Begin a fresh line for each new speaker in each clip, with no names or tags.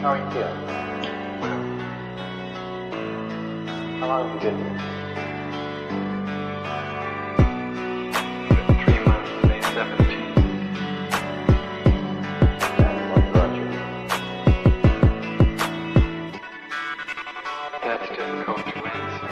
How are you feeling? How long have you been here?
3 months, May 17th.
And what brought you?
That's difficult to answer.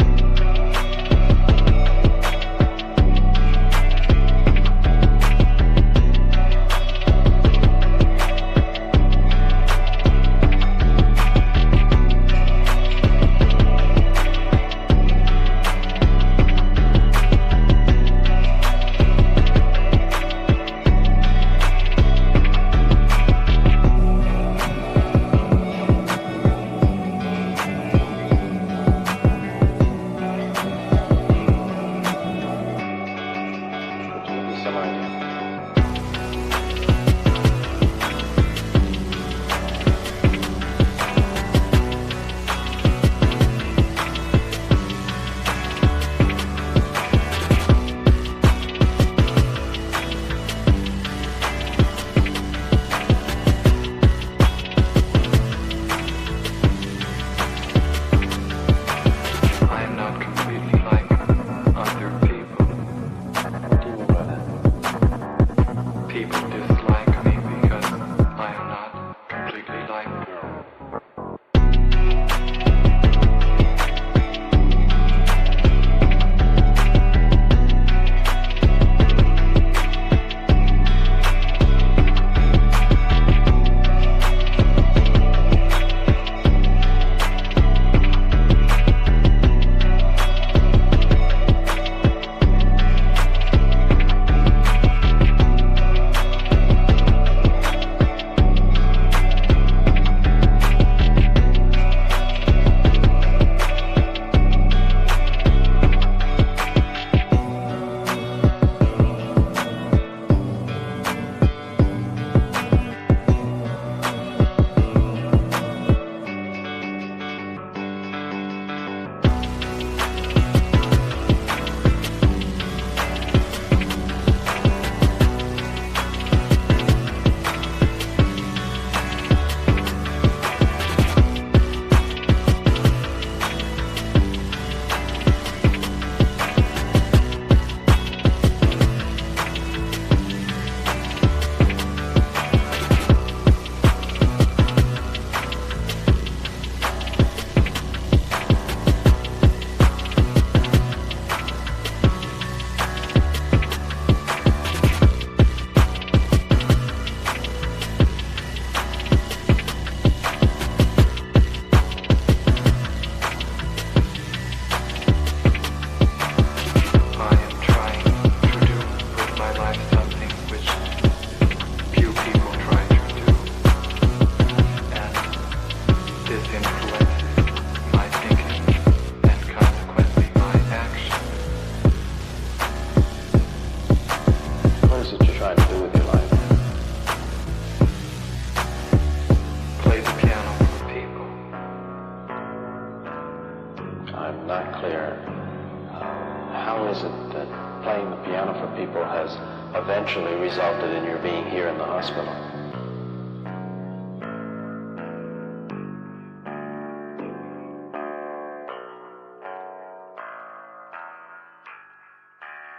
Eventually resulted in your being here in the hospital.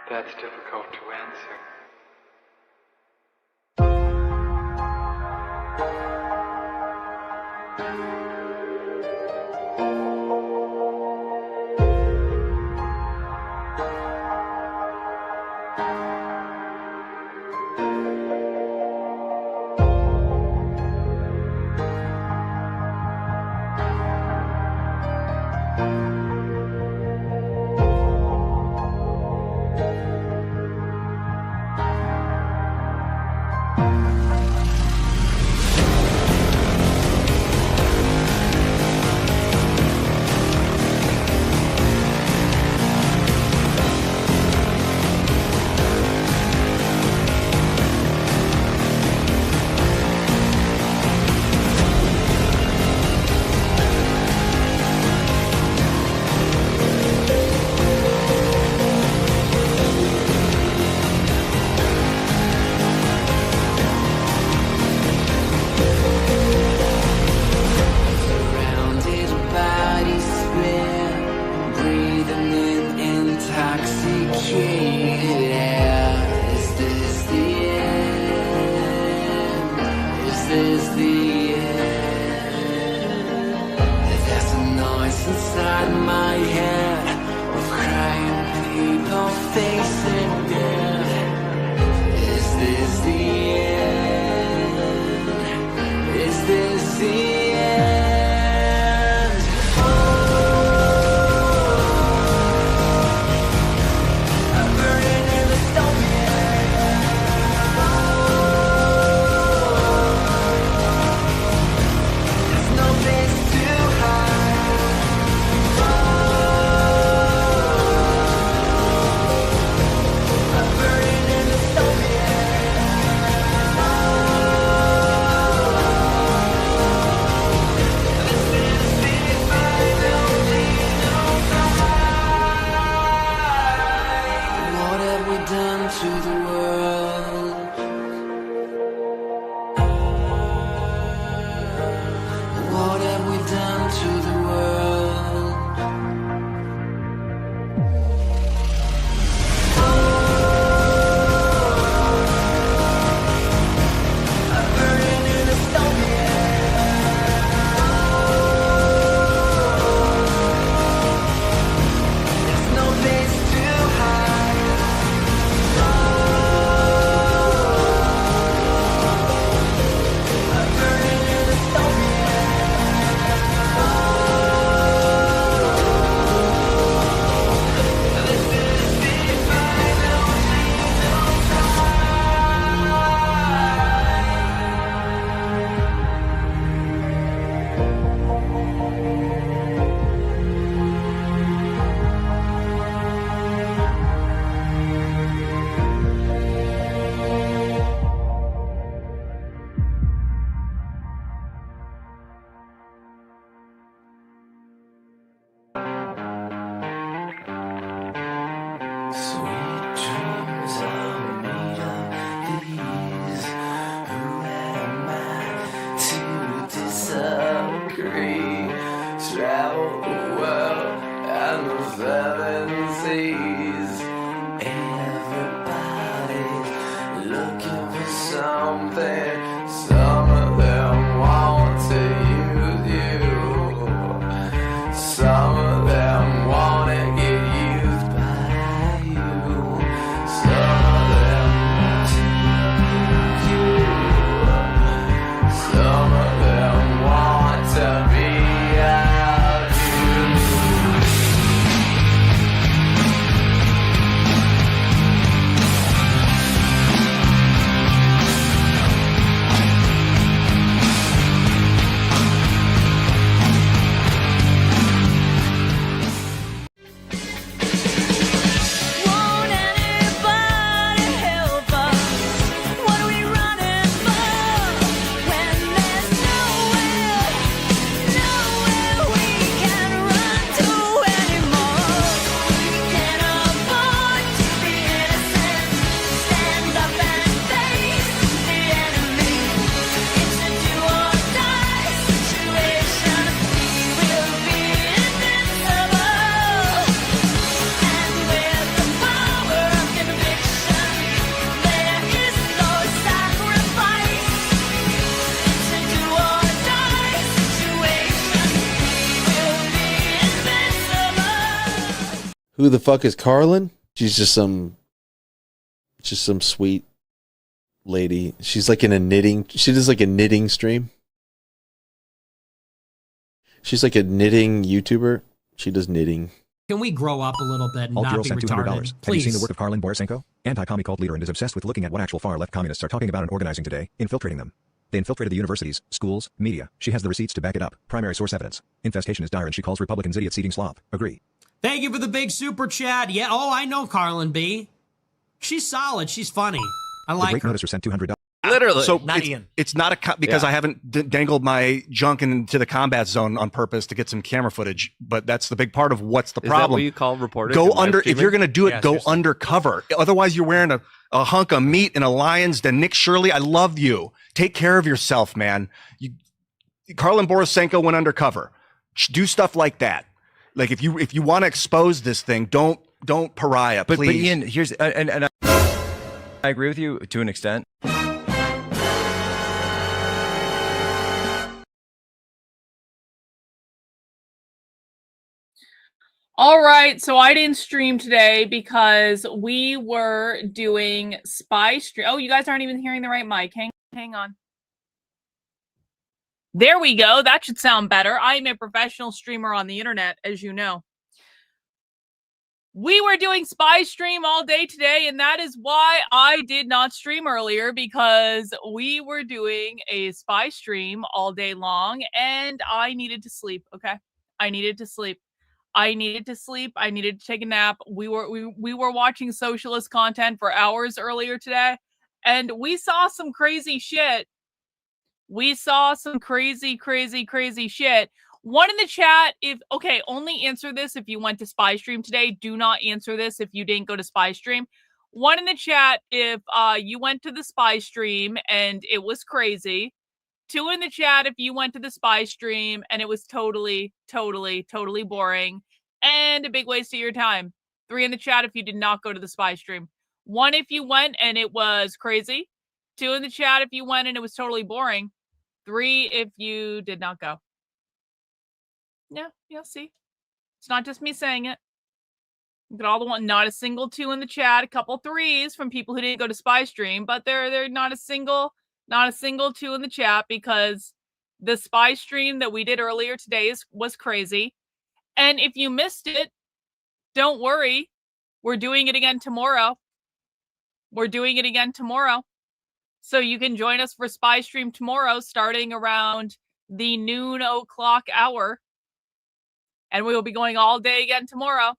That's difficult to answer.
is the end. There's a noise inside my head of crying people facing death. Is this the end? Is this the end? I'm burning in the stone. There's no place to hide. I'm burning in the stone. This is the final fight. What have we done to the world? What have we done to the world? I'm burning in the stone. There's no place to hide. I'm burning in the stone. This is the final sweet dreams are made of these. Who am I to disagree? Travel the world and the seven seas. Everybody's looking for something. Some of them want to use you. Some of them want to get used by you. Some of them want to use you. Some of them want to be out you.
Won't anybody help us? What are we running for? When there's nowhere we can run to anymore. We can't afford to be innocent. Stand up and face the enemy. It's a do or die situation. We will be invincible. And with the power of conviction, there is no sacrifice. It's a do or die situation. We will be invincible.
Who the fuck is Karlyn? She's just some sweet lady. She's like in a knitting. She does like a knitting stream. She's like a knitting YouTuber. She does knitting.
Can we grow up a little bit and
Alt
not
Girl
be
sent $200.
retarded?
Have you
Please.
seen the work of Karlyn Borysenko? Anti-commie cult leader and is obsessed with looking at what actual far-left communists are talking about and organizing today, infiltrating them. They infiltrated the universities, schools, media. She has the receipts to back it up. Primary source evidence. Infestation is dire and she calls Republicans idiots eating slop. Agree.
Thank you for the big super chat. Yeah, oh, I know Karlyn B. She's solid. She's funny. I
The
like
great
her.
noticer sent $200.
Literally.
So
not
it's,
Ian.
it's not because
Yeah.
I haven't dangled my junk into the combat zone on purpose to get some camera footage, but that's the big part of what's the
Is
problem.
that what you call reporters?
Go
and live
under, if
streaming?
you're going to do it,
Yeah,
go
seriously.
undercover. Otherwise you're wearing a hunk of meat in a lion's den. Nick Shirley, I love you. Take care of yourself, man. Karlyn Borysenko went undercover. Do stuff like that. Like if you want to expose this thing, don't pariah,
But
please.
Ian, here's and I, agree with you to an extent.
All right, so I didn't stream today because we were doing spy stream. Oh, you guys aren't even hearing the right mic. Hang on. There we go. That should sound better. I'm a professional streamer on the internet, as you know. We were doing spy stream all day today, and that is why I did not stream earlier, because we were doing a spy stream all day long, and I needed to sleep, okay? I needed to sleep. I needed to sleep. I needed to take a nap. We were watching socialist content for hours earlier today, and we saw some crazy shit. We saw some crazy shit. One in the chat, only answer this if you went to Spy Stream today. Do not answer this if you didn't go to Spy Stream. One in the chat if you went to the Spy Stream and it was crazy. Two in the chat if you went to the Spy Stream and it was totally boring and a big waste of your time. Three in the chat if you did not go to the Spy Stream. One if you went and it was crazy. Two in the chat if you went and it was totally boring. Three if you did not go. Yeah, see? It's not just me saying it. Look at all the one, not a single two in the chat, a couple threes from people who didn't go to Spy Stream, but they're not a single two in the chat, because the Spy Stream that we did earlier today was crazy. And if you missed it, don't worry. We're doing it again tomorrow. So you can join us for Spy Stream tomorrow, starting around the noon o'clock hour. And we will be going all day again tomorrow.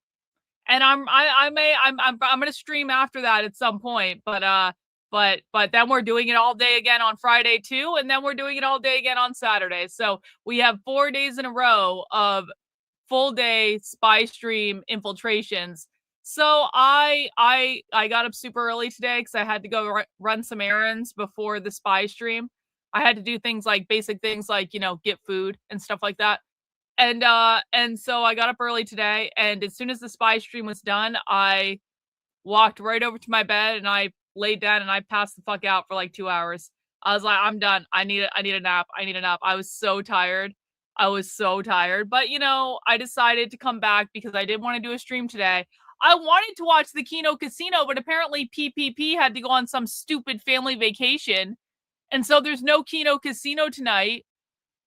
And I'm gonna stream after that at some point, but then we're doing it all day again on Friday too, and then we're doing it all day again on Saturday. So we have 4 days in a row of full day Spy Stream infiltrations. So I got up super early today because I had to go run some errands before the Spy Stream. I had to do basic things like, get food and stuff like that. And so I got up early today, and as soon as the Spy Stream was done, I walked right over to my bed and I laid down and I passed the fuck out for like 2 hours. I was like, I'm done. I need a nap. I was so tired. But I decided to come back because I didn't want to do a stream today. I wanted to watch the Kino Casino, but apparently PPP had to go on some stupid family vacation. And so there's no Kino Casino tonight,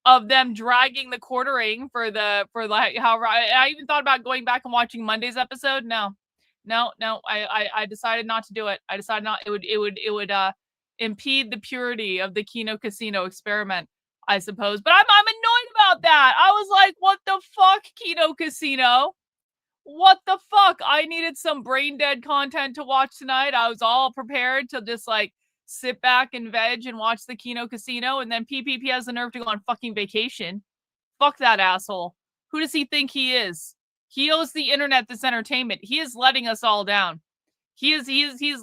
of them dragging the quartering for how I even thought about going back and watching Monday's episode. No, I decided not to do it. I decided not. It would impede the purity of the Kino Casino experiment, I suppose. But I'm annoyed about that. I was like, what the fuck, Kino Casino? What the fuck? I needed some brain dead content to watch tonight. I was all prepared to just sit back and veg and watch the Kino Casino, and then PPP has the nerve to go on fucking vacation. Fuck that asshole. Who does he think he is? He owes the internet this entertainment. He is letting us all down. He's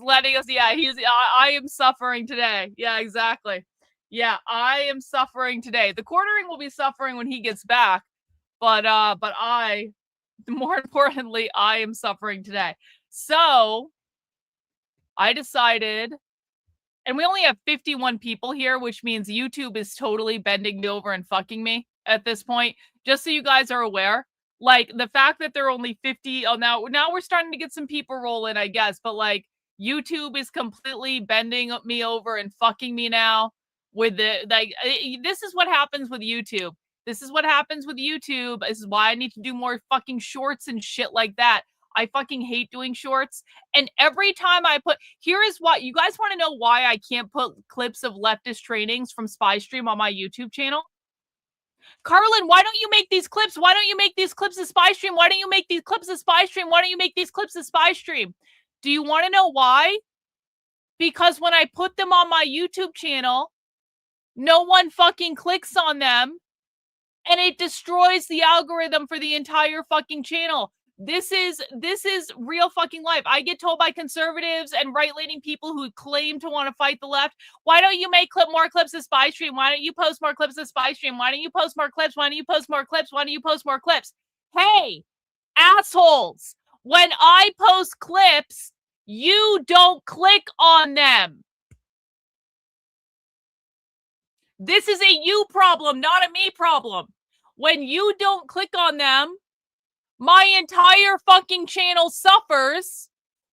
letting us. Yeah, I am suffering today. Yeah, exactly. Yeah, I am suffering today. The quartering will be suffering when he gets back, but more importantly, I am suffering today. So I decided. And we only have 51 people here, which means YouTube is totally bending me over and fucking me at this point. Just so you guys are aware, the fact that there are only 50. Oh, now we're starting to get some people rolling, I guess. But YouTube is completely bending me over and fucking me now with this is what happens with YouTube. This is why I need to do more fucking shorts and shit like that. I fucking hate doing shorts. And every time here is what, you guys want to know why I can't put clips of leftist trainings from Spy Stream on my YouTube channel? Karlyn, why don't you make these clips? Why don't you make these clips of Spy Stream? Why don't you make these clips of Spy Stream? Why don't you make these clips of Spy Stream? Do you want to know why? Because when I put them on my YouTube channel, no one fucking clicks on them, and it destroys the algorithm for the entire fucking channel. This is real fucking life. I get told by conservatives and right-leaning people who claim to want to fight the left, why don't you make more clips of Spy Stream? Why don't you post more clips of Spy Stream? Why don't you post more clips? Why don't you post more clips? Why don't you post more clips? Hey, assholes, when I post clips, you don't click on them. This is a you problem, not a me problem. When you don't click on them, my entire fucking channel suffers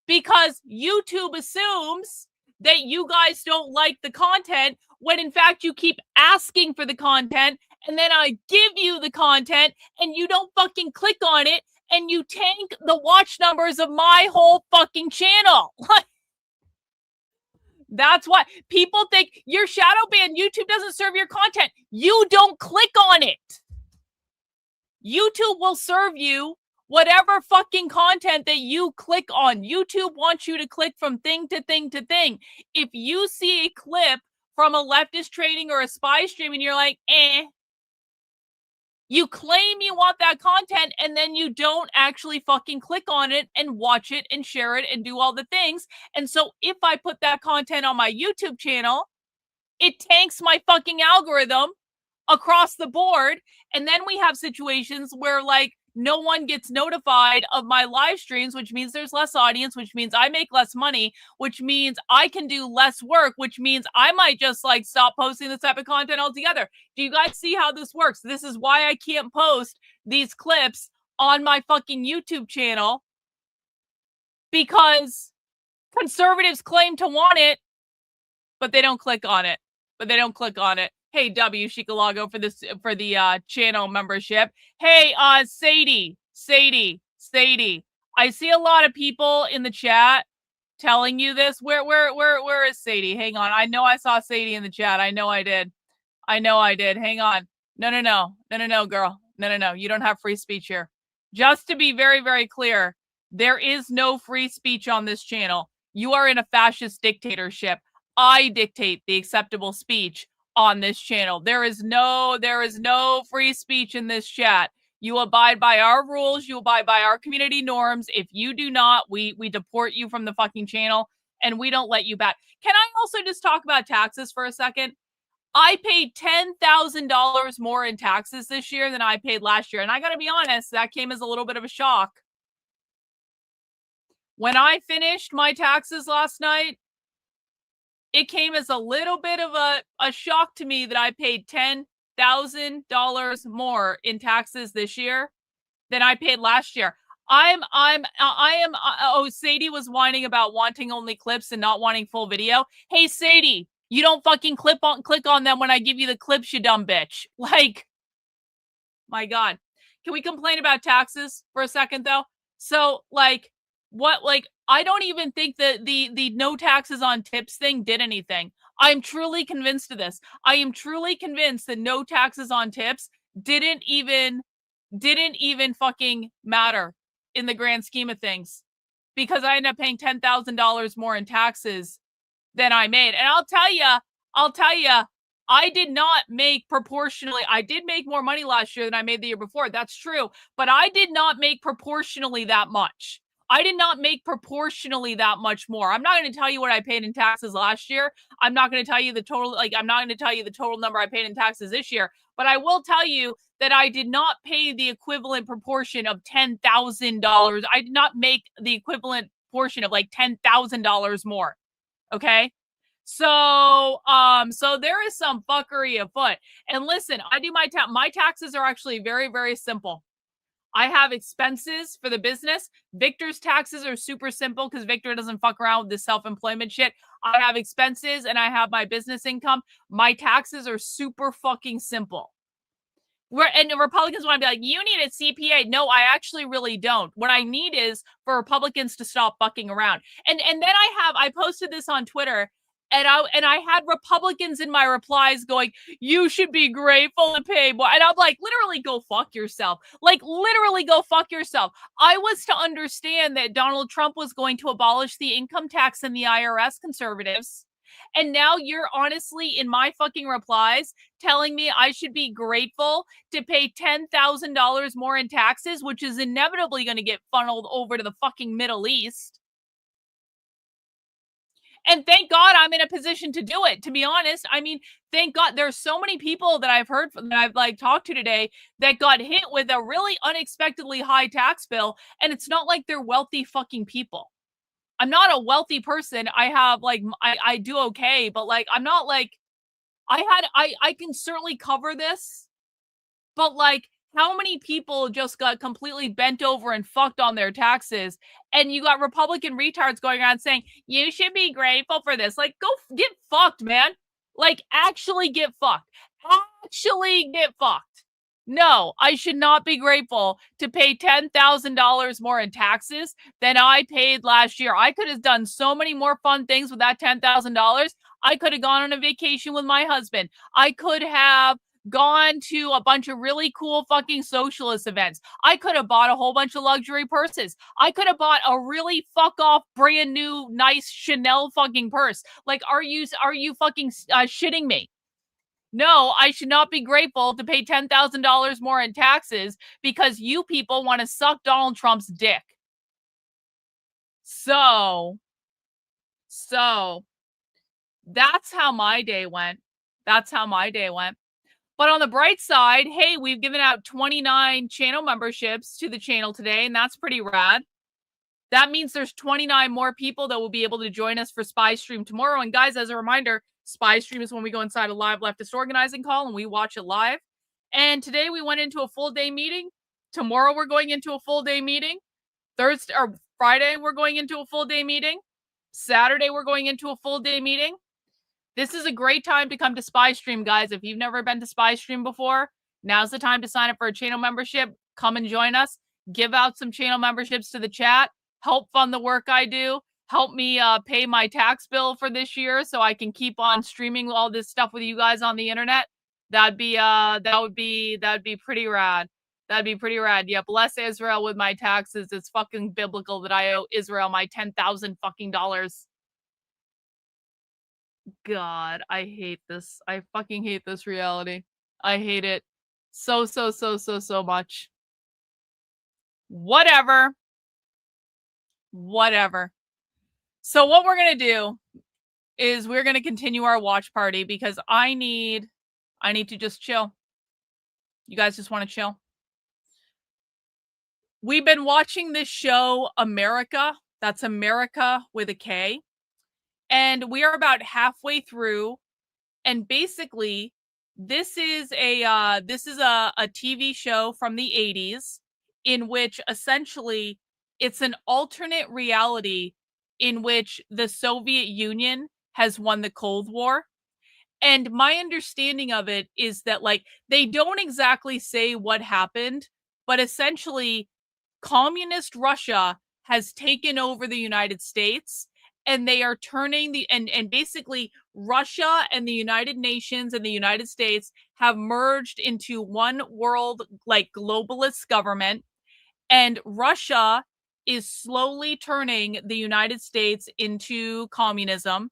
because YouTube assumes that you guys don't like the content when in fact you keep asking for the content, and then I give you the content and you don't fucking click on it, and you tank the watch numbers of my whole fucking channel. That's why people think you're shadow banned. YouTube doesn't serve your content. You don't click on it. YouTube will serve you whatever fucking content that you click on. YouTube wants you to click from thing to thing to thing. If you see a clip from a leftist trading or a spy stream and you're like, you claim you want that content and then you don't actually fucking click on it and watch it and share it and do all the things. And so if I put that content on my YouTube channel, it tanks my fucking algorithm across the board. And then we have situations where like no one gets notified of my live streams, which means there's less audience, which means I make less money, which means I can do less work, which means I might just like stop posting this type of content altogether. Do you guys see how this works? This is why I can't post these clips on my fucking YouTube channel, because conservatives claim to want it, but they don't click on it. Hey, W Shikalago for the channel membership. Hey, Sadie. I see a lot of people in the chat telling you this. Where is Sadie? Hang on. I know I saw Sadie in the chat. I know I did. Hang on. No, girl. No. You don't have free speech here. Just to be very, very clear, there is no free speech on this channel. You are in a fascist dictatorship. I dictate the acceptable speech on this channel. There is no free speech in this chat. You abide by our rules. You abide by our community norms. If you do not, we deport you from the fucking channel and we don't let you back. Can I also just talk about taxes for a second? I paid $10,000 more in taxes this year than I paid last year. And I got to be honest, that came as a little bit of a shock. When I finished my taxes last night, it came as a little bit of a shock to me that I paid $10,000 more in taxes this year than I paid last year. Sadie was whining about wanting only clips and not wanting full video. Hey, Sadie, you don't fucking click on them when I give you the clips, you dumb bitch. Like, my God. Can we complain about taxes for a second though? So I don't even think that the no taxes on tips thing did anything. I'm truly convinced of this. I am truly convinced that no taxes on tips didn't even fucking matter in the grand scheme of things, because I ended up paying $10,000 more in taxes than I made. And I'll tell you, I did not make proportionally. I did make more money last year than I made the year before. That's true. But I did not make proportionally that much. I did not make proportionally that much more. I'm not going to tell you what I paid in taxes last year. I'm not going to tell you the total, I'm not going to tell you the total number I paid in taxes this year, but I will tell you that I did not pay the equivalent proportion of $10,000. I did not make the equivalent portion of like $10,000 more. Okay. So there is some fuckery afoot. And listen, I do my taxes are actually very, very simple. I have expenses for the business. Victor's taxes are super simple because Victor doesn't fuck around with this self-employment shit. I have expenses and I have my business income. My taxes are super fucking simple. And the Republicans want to be like, you need a CPA. No, I actually really don't. What I need is for Republicans to stop fucking around. And then I posted this on Twitter. And I had Republicans in my replies going, you should be grateful to pay more. And I'm like, literally go fuck yourself. Like, literally go fuck yourself. I was to understand that Donald Trump was going to abolish the income tax and the IRS, conservatives. And now you're honestly in my fucking replies telling me I should be grateful to pay $10,000 more in taxes, which is inevitably going to get funneled over to the fucking Middle East. And thank God I'm in a position to do it, to be honest. I mean, thank God there's so many people that I've heard from, that I've like talked to today that got hit with a really unexpectedly high tax bill. And it's not like they're wealthy fucking people. I'm not a wealthy person. I have like, I do okay, but like, I'm not like, I can certainly cover this, but like how many people just got completely bent over and fucked on their taxes? And you got Republican retards going around saying, you should be grateful for this. Like, go get fucked, man. Like, actually get fucked. Actually get fucked. No, I should not be grateful to pay $10,000 more in taxes than I paid last year. I could have done so many more fun things with that $10,000. I could have gone on a vacation with my husband. I could have gone to a bunch of really cool fucking socialist events. I could have bought a whole bunch of luxury purses. I could have bought a really fuck off brand new nice Chanel fucking purse. Like, are you fucking shitting me? No, I should not be grateful to pay $10,000 more in taxes because you people want to suck Donald Trump's dick. So that's how my day went. But on the bright side, hey, we've given out 29 channel memberships to the channel today, and that's pretty rad. That means there's 29 more people that will be able to join us for Spy Stream tomorrow. And guys, as a reminder, Spy Stream is when we go inside a live leftist organizing call and we watch it live. And today we went into a full day meeting. Tomorrow we're going into a full day meeting. Thursday or Friday we're going into a full day meeting. Saturday we're going into a full day meeting. This is a great time to come to Spy Stream, guys. If you've never been to Spy Stream before, now's the time to sign up for a channel membership. Come and join us. Give out some channel memberships to the chat. Help fund the work I do. Help me pay my tax bill for this year so I can keep on streaming all this stuff with you guys on the internet. That would be pretty rad. That'd be pretty rad. Yeah, bless Israel with my taxes. It's fucking biblical that I owe Israel my $10,000 fucking dollars. God, I hate this. I fucking hate this reality. I hate it so much. Whatever. So what we're going to do is we're going to continue our watch party because I need to just chill. You guys just want to chill. We've been watching this show, Amerika. That's Amerika with a K. And we are about halfway through. And basically, this is a TV show from the 80s in which essentially it's an alternate reality in which the Soviet Union has won the Cold War. And my understanding of it is that, like, they don't exactly say what happened, but essentially communist Russia has taken over the United States, and they are turning and basically Russia and the United Nations and the United States have merged into one world, like, globalist government. And Russia is slowly turning the United States into communism,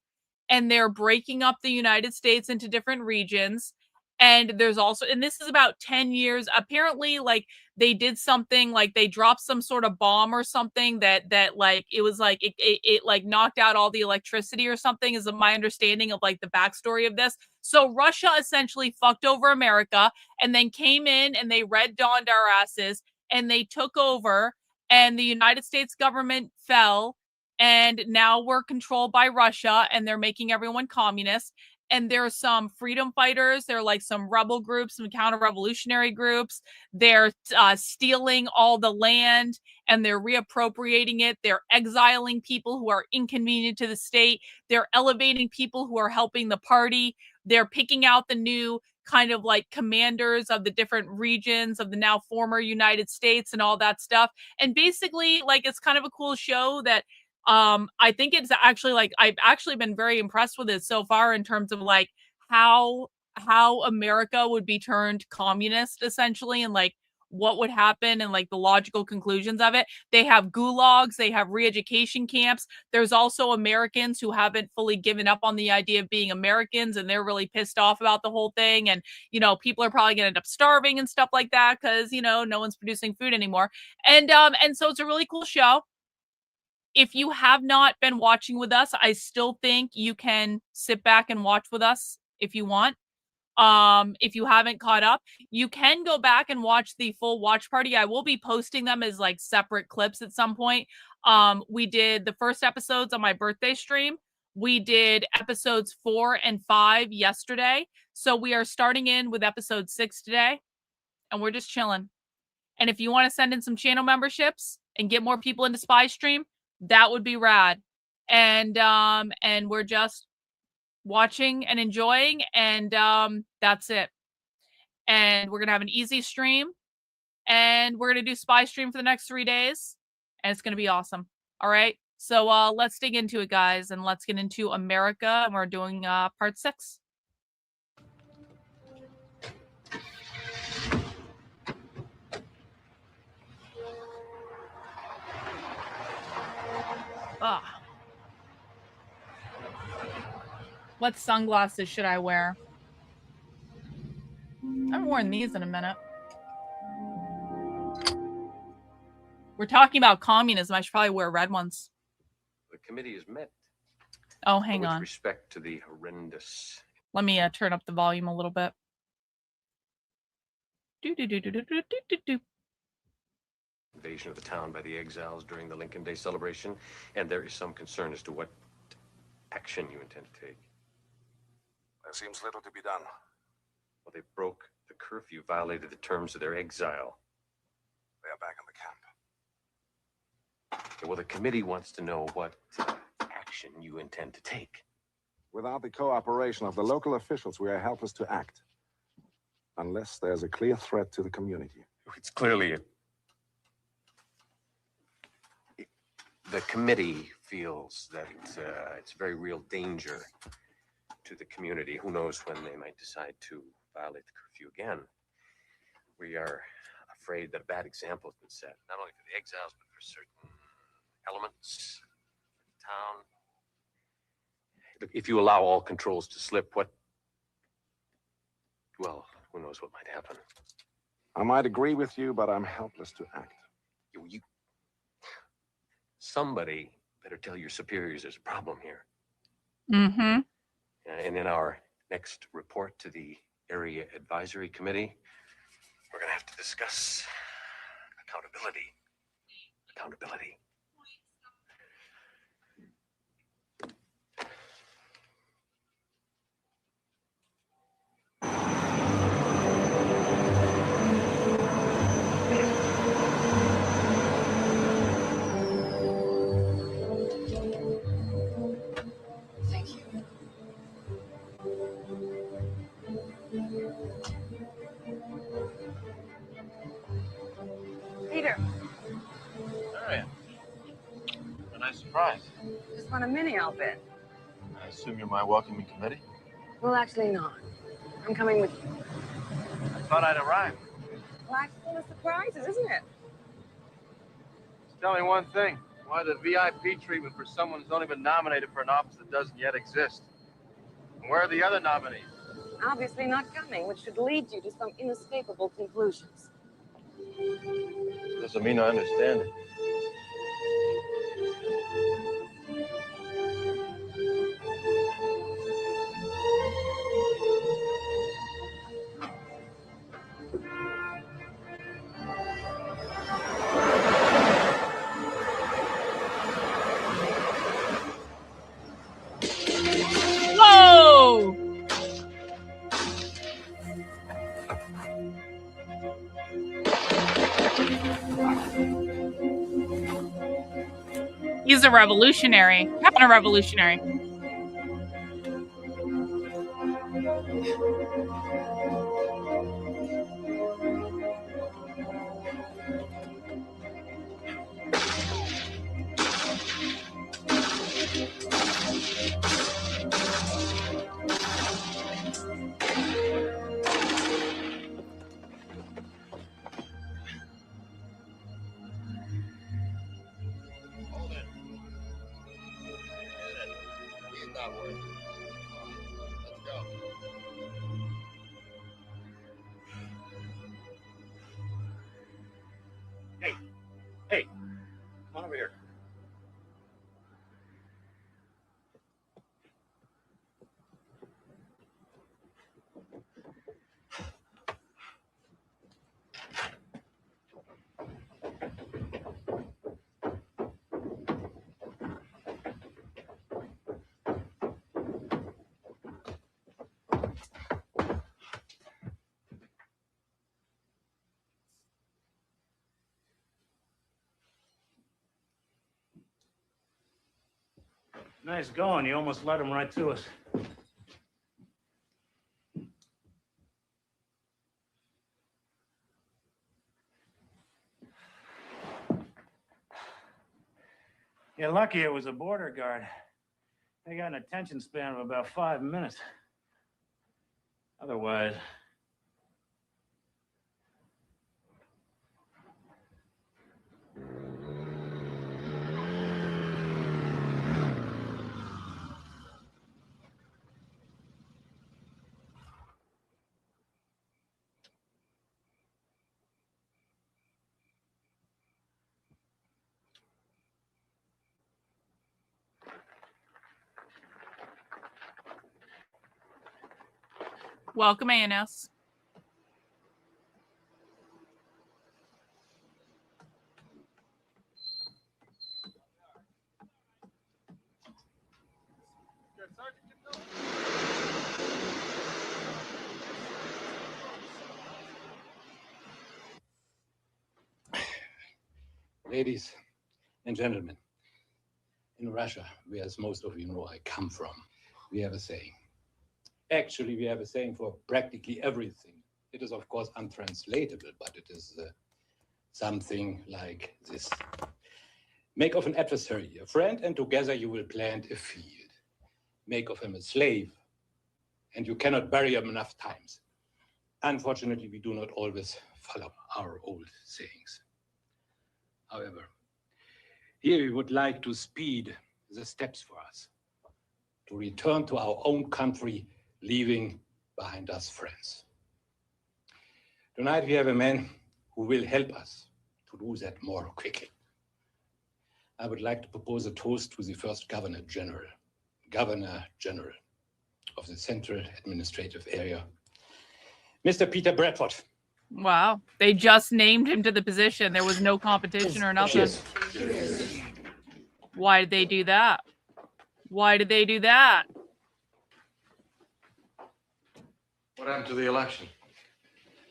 and they're breaking up the United States into different regions. And there's also, and this is about 10 years, apparently, like, they did something, like they dropped some sort of bomb or something that like, it was like, it like knocked out all the electricity or something, is my understanding of like the backstory of this. So Russia essentially fucked over America and then came in and they red dawned our asses and they took over, and the United States government fell, and now we're controlled by Russia, and they're making everyone communist. And there are some freedom fighters. There are like some rebel groups, some counter-revolutionary groups. They're stealing all the land and they're reappropriating it. They're exiling people who are inconvenient to the state. They're elevating people who are helping the party. They're picking out the new kind of like commanders of the different regions of the now former United States and all that stuff. And basically, like, it's kind of a cool show that I think it's actually, like, I've actually been very impressed with it so far in terms of like how America would be turned communist essentially, and like what would happen and like the logical conclusions of it. They have gulags, they have re-education camps. There's also Americans who haven't fully given up on the idea of being Americans, and they're really pissed off about the whole thing. And, you know, people are probably gonna end up starving and stuff like that because, you know, no one's producing food anymore. And so it's a really cool show. If you have not been watching with us, I still think you can sit back and watch with us if you want. If you haven't caught up, you can go back and watch the full watch party. I will be posting them as like separate clips at some point. We did the first episodes on my birthday stream. We did episodes 4 and 5 yesterday. So we are starting in with episode 6 today. and we're just chilling. And if you want to send in some channel memberships and get more people into Spy Stream, that would be rad. And we're just watching and enjoying, and that's it. And we're gonna have an easy stream, and we're gonna do Spy Stream for the next 3 days, and it's gonna be awesome. All right. So let's dig into it, guys, and let's get into America, and we're doing part 6. Ah. What sunglasses should I wear? I haven't worn these in a minute. We're talking about communism. I should probably wear red ones.
The committee is met.
Oh, hang on.
With respect to the horrendous.
Let me turn up the volume a little bit.
Invasion of the town by the exiles during the Lincoln Day celebration, and there is some concern as to what action you intend to take.
There seems little to be done.
Well, they broke the curfew, violated the terms of their exile.
They are back in the camp.
Yeah, well, the committee wants to know what action you intend to take.
Without the cooperation of the local officials, we are helpless to act. Unless there's a clear threat to the community.
It's clearly the committee feels that it's a very real danger to the community. Who knows when they might decide to violate the curfew again. We are afraid that a bad example has been set, not only for the exiles, but for certain elements of the town. Look, if you allow all controls to slip, well, who knows what might happen.
I might agree with you, but I'm helpless to act.
Somebody better tell your superiors there's a problem here.
Mm-hmm.
And in our next report to the Area Advisory Committee, we're going to have to discuss accountability. Accountability.
Peter,
Oh, yeah. A nice surprise.
just want a mini outfit.
I assume you're my welcoming committee?
Well, actually not. I'm coming with you.
I thought I'd arrive.
Life's full of surprises, isn't it?
Just tell me one thing. Why the VIP treatment for someone who's only been nominated for an office that doesn't yet exist? And where are the other nominees?
Obviously not coming, which should lead you to some inescapable conclusions.
Doesn't mean I understand it.
Whoa! He's a revolutionary. Not a revolutionary.
Hey, come on over here.
Nice going. You almost led him right to us. You're lucky it was a border guard. They got an attention span of about 5 minutes. Otherwise...
Welcome, ANS.
Ladies and gentlemen, in Russia, where, as most of you know, I come from, we have a saying. Actually, we have a saying for practically everything. It is, of course, untranslatable, but it is something like this. Make of an adversary a friend, and together you will plant a field. Make of him a slave, and you cannot bury him enough times. Unfortunately, we do not always follow our old sayings. However, here we would like to speed the steps for us, to return to our own country, leaving behind us friends. Tonight we have a man who will help us to do that more quickly. I would like to propose a toast to the first Governor General of the Central Administrative Area, Mr. Peter Bradford.
Wow. They just named him to the position. There was no competition or nothing.
Cheers.
Why did they do that? Why did they do that?
What happened to the election?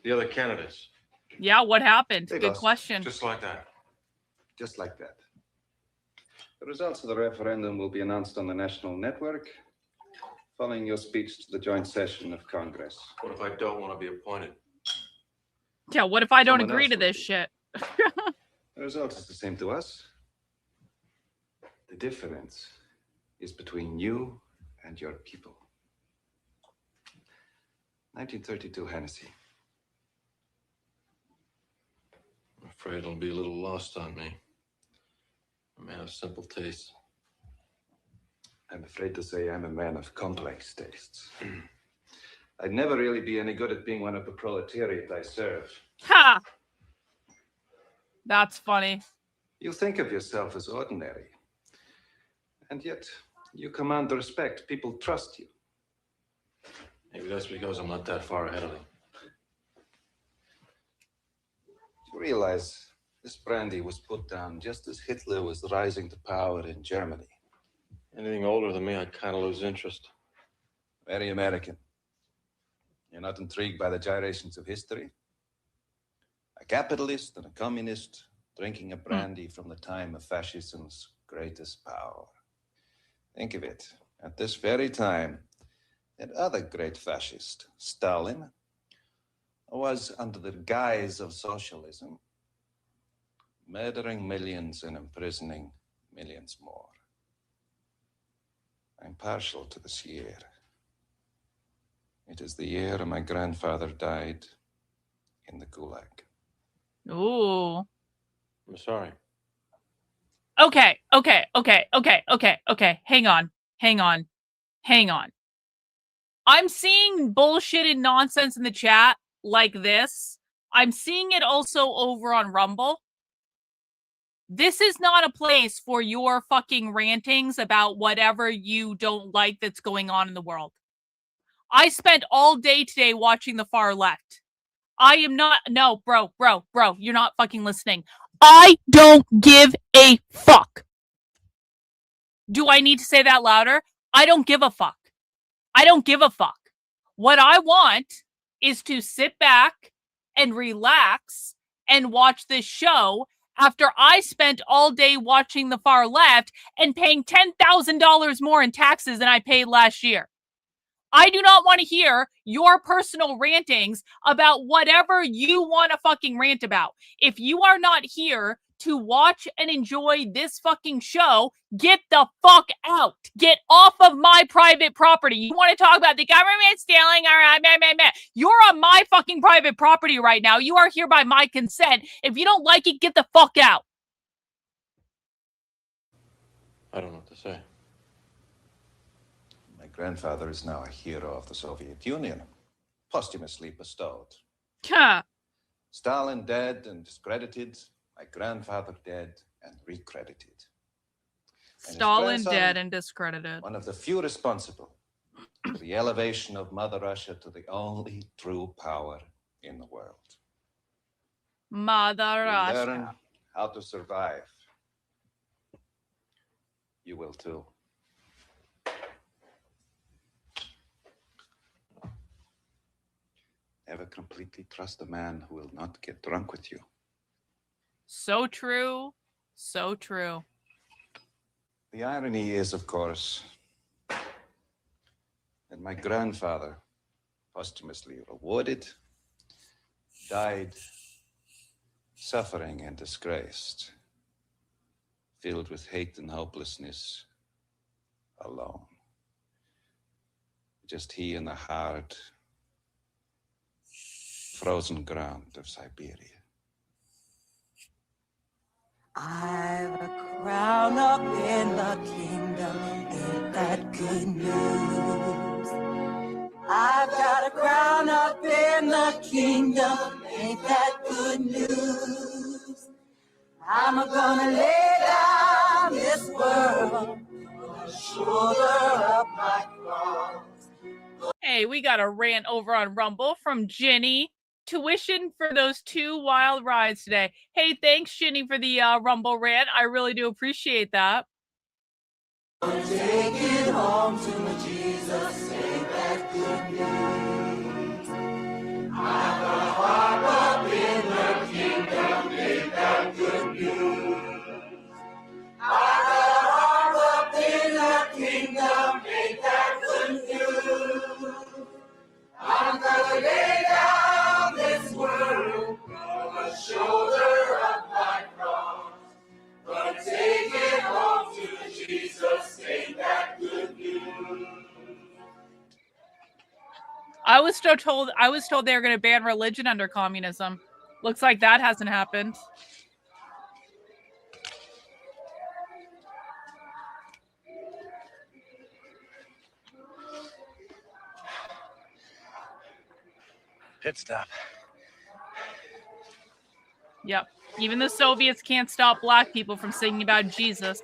The other candidates?
Yeah, what happened?
They
Good
lost.
question.
Just like that.
Just like that. The results of the referendum will be announced on the national network following your speech to the joint session of Congress.
What if I don't want to be appointed?
Yeah, what if I don't
Someone
agree
else
to
will
this
be.
shit?
The result is the same to us. The difference is between you and your people. 1932 Hennessy.
I'm afraid it'll be a little lost on me. A man of simple tastes.
I'm afraid to say I'm a man of complex tastes. I'd never really be any good at being one of the proletariat I serve.
Ha! That's funny.
You think of yourself as ordinary. And yet, you command respect. People trust you.
Maybe that's because I'm not that far ahead of them.
You realize this brandy was put down just as Hitler was rising to power in Germany.
Anything older than me, I'd kind of lose interest.
Very American. You're not intrigued by the gyrations of history? A capitalist and a communist drinking a brandy from the time of fascism's greatest power. Think of it. At this very time, that other great fascist, Stalin, was under the guise of socialism, murdering millions and imprisoning millions more. I'm partial to this year. It is the year my grandfather died in the Gulag.
Ooh.
I'm sorry.
Okay. Hang on. I'm seeing bullshit and nonsense in the chat like this. I'm seeing it also over on Rumble. This is not a place for your fucking rantings about whatever you don't like that's going on in the world. I spent all day today watching the far left. I am not, no, bro, you're not fucking listening. I don't give a fuck. Do I need to say that louder? I don't give a fuck. I don't give a fuck. What I want is to sit back and relax and watch this show after I spent all day watching the far left and paying $10,000 more in taxes than I paid last year. I do not want to hear your personal rantings about whatever you want to fucking rant about. If you are not here to watch and enjoy this fucking show, get the fuck out. Get off of my private property. You want to talk about the government stealing our... You're on my fucking private property right now. You are here by my consent. If you don't like it, get the fuck out.
I don't know what to say.
My grandfather is now a hero of the Soviet Union, posthumously bestowed.
Huh.
Stalin dead and discredited, my grandfather dead and recredited. And
Stalin
his grandson,
dead and discredited.
one of the few responsible for the elevation of Mother Russia to the only true power in the world.
Mother
We
Russia.
learn how to survive. You will too. Never completely trust a man who will not get drunk with you.
So true. So true.
The irony is, of course, that my grandfather, posthumously rewarded, died suffering and disgraced, filled with hate and hopelessness, alone. Just he and the hard, frozen ground of Siberia.
I've a crown up in the kingdom, ain't that good news? I've got a crown up in the kingdom, ain't that good news? I'm gonna lay down this world on the shoulder of my cross.
Hey, we got a rant over on Rumble from Ginny. Tuition for those 2 wild rides today. Hey, thanks, Ginny, for the Rumble rant. I really do appreciate that.
Take it home to Jesus, ain't that good news? I've got a heart up in the kingdom, ain't that good news? I've got a heart up in the kingdom, ain't that good news? I'm gonna lay down this world on the shoulder of my cross. Gonna take it home to Jesus, ain't that good news?
I was told they were going to ban religion under communism. Looks like that hasn't happened.
Pit stop.
Yep. Even the Soviets can't stop black people from singing about Jesus.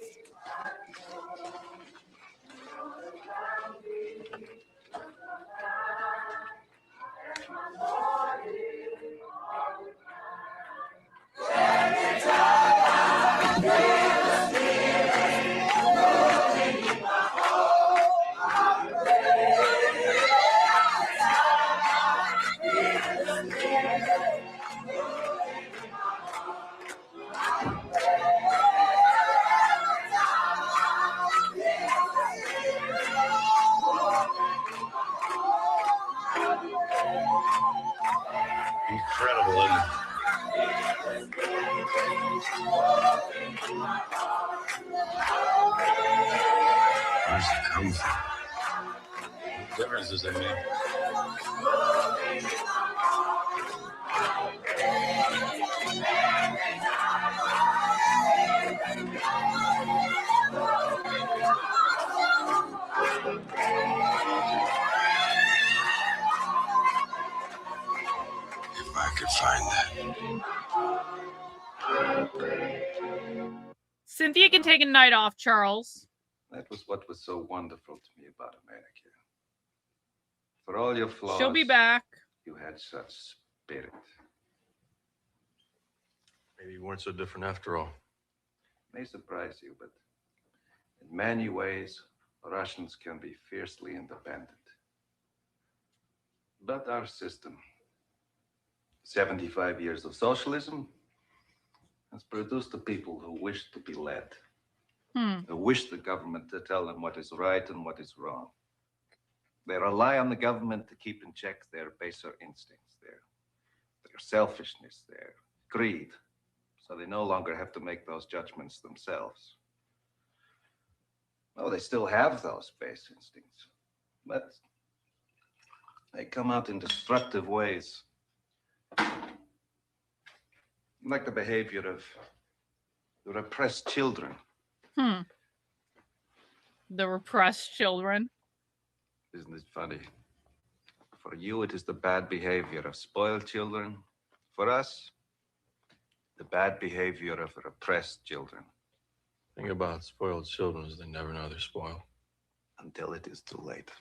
Incredible, isn't it? Where's it come from? What difference does it make? If I could find that.
Cynthia can take a night off, Charles.
That was what was so wonderful to me about America. For all your flaws,
She'll be back.
you had such spirit.
Maybe you weren't so different after all.
May surprise you, but in many ways, Russians can be fiercely independent. But our system, 75 years of socialism, has produced the people who wish to be led,
Hmm.
who wish the government to tell them what is right and what is wrong. They rely on the government to keep in check their baser instincts, their selfishness, their greed, so they no longer have to make those judgments themselves. Oh, they still have those base instincts, but they come out in destructive ways. Like the behavior of the repressed children.
Hmm. The repressed children.
Isn't it funny? For you, it is the bad behavior of spoiled children. For us, the bad behavior of repressed children.
The thing about spoiled children is they never know they're spoiled.
Until it is too late.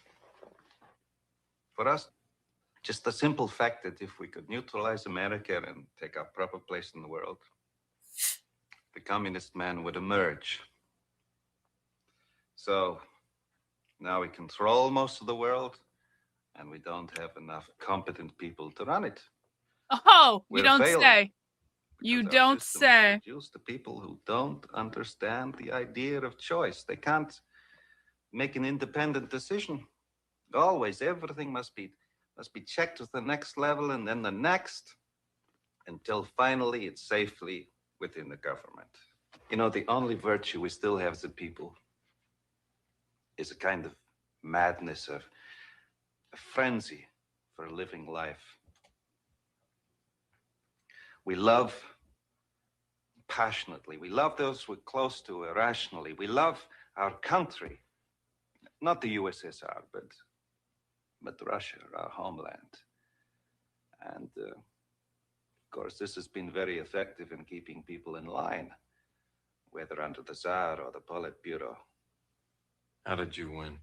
For us, just the simple fact that if we could neutralize America and take our proper place in the world, the communist man would emerge. So now we control most of the world, and we don't have enough competent people to run it.
Oh, you
We're
don't
failing
say. You
because our
don't
system
say.
has produced the people who don't understand the idea of choice. They can't make an independent decision. Always, everything must be checked to the next level and then the next, until finally it's safely within the government. You know, the only virtue we still have as a people is a kind of madness, of a frenzy for living life. We love passionately. We love those we're close to irrationally. We love our country, not the USSR, but Russia, our homeland. And of course, this has been very effective in keeping people in line, whether under the Tsar or the Politburo.
How did you win?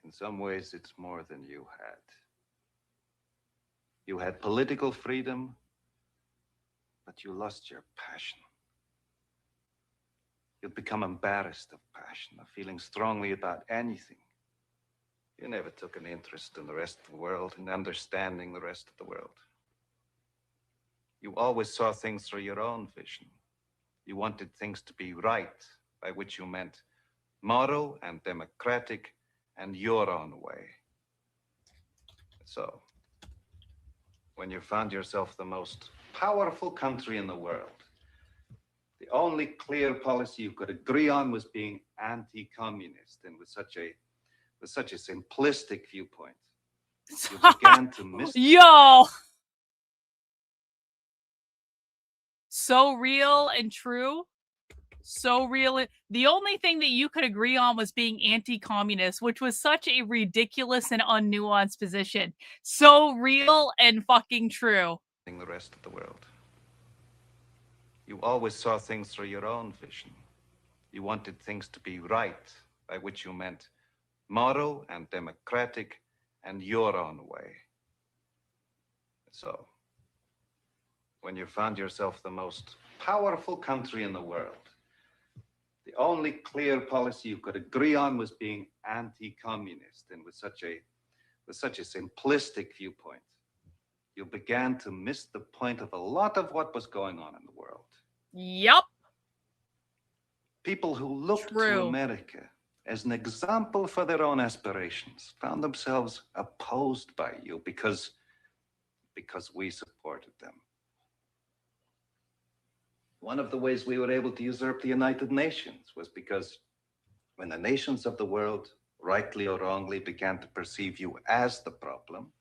In some ways, it's more than you had. You had political freedom, but you lost your passion. You'd become embarrassed of passion, of feeling strongly about anything. You never took an interest in the rest of the world, in understanding the rest of the world. You always saw things through your own vision. You wanted things to be right, by which you meant moral and democratic and your own way. So, when you found yourself the most powerful country in the world, the only clear policy you could agree on was being anti-communist, and with such a simplistic viewpoint, you began to miss.
Yo! So real and true. So real. The only thing that you could agree on was being anti-communist, which was such a ridiculous and unnuanced position. So real and fucking true.
The rest of the world. You always saw things through your own vision. You wanted things to be right, by which you meant moral and democratic and your own way. So, when you found yourself the most powerful country in the world, the only clear policy you could agree on was being anti-communist, and with such a simplistic viewpoint, you began to miss the point of a lot of what was going on in the world.
Yup.
People who looked to America as an example for their own aspirations found themselves opposed by you because we supported them. One of the ways we were able to usurp the United Nations was because when the nations of the world, rightly or wrongly, began to perceive you as the problem,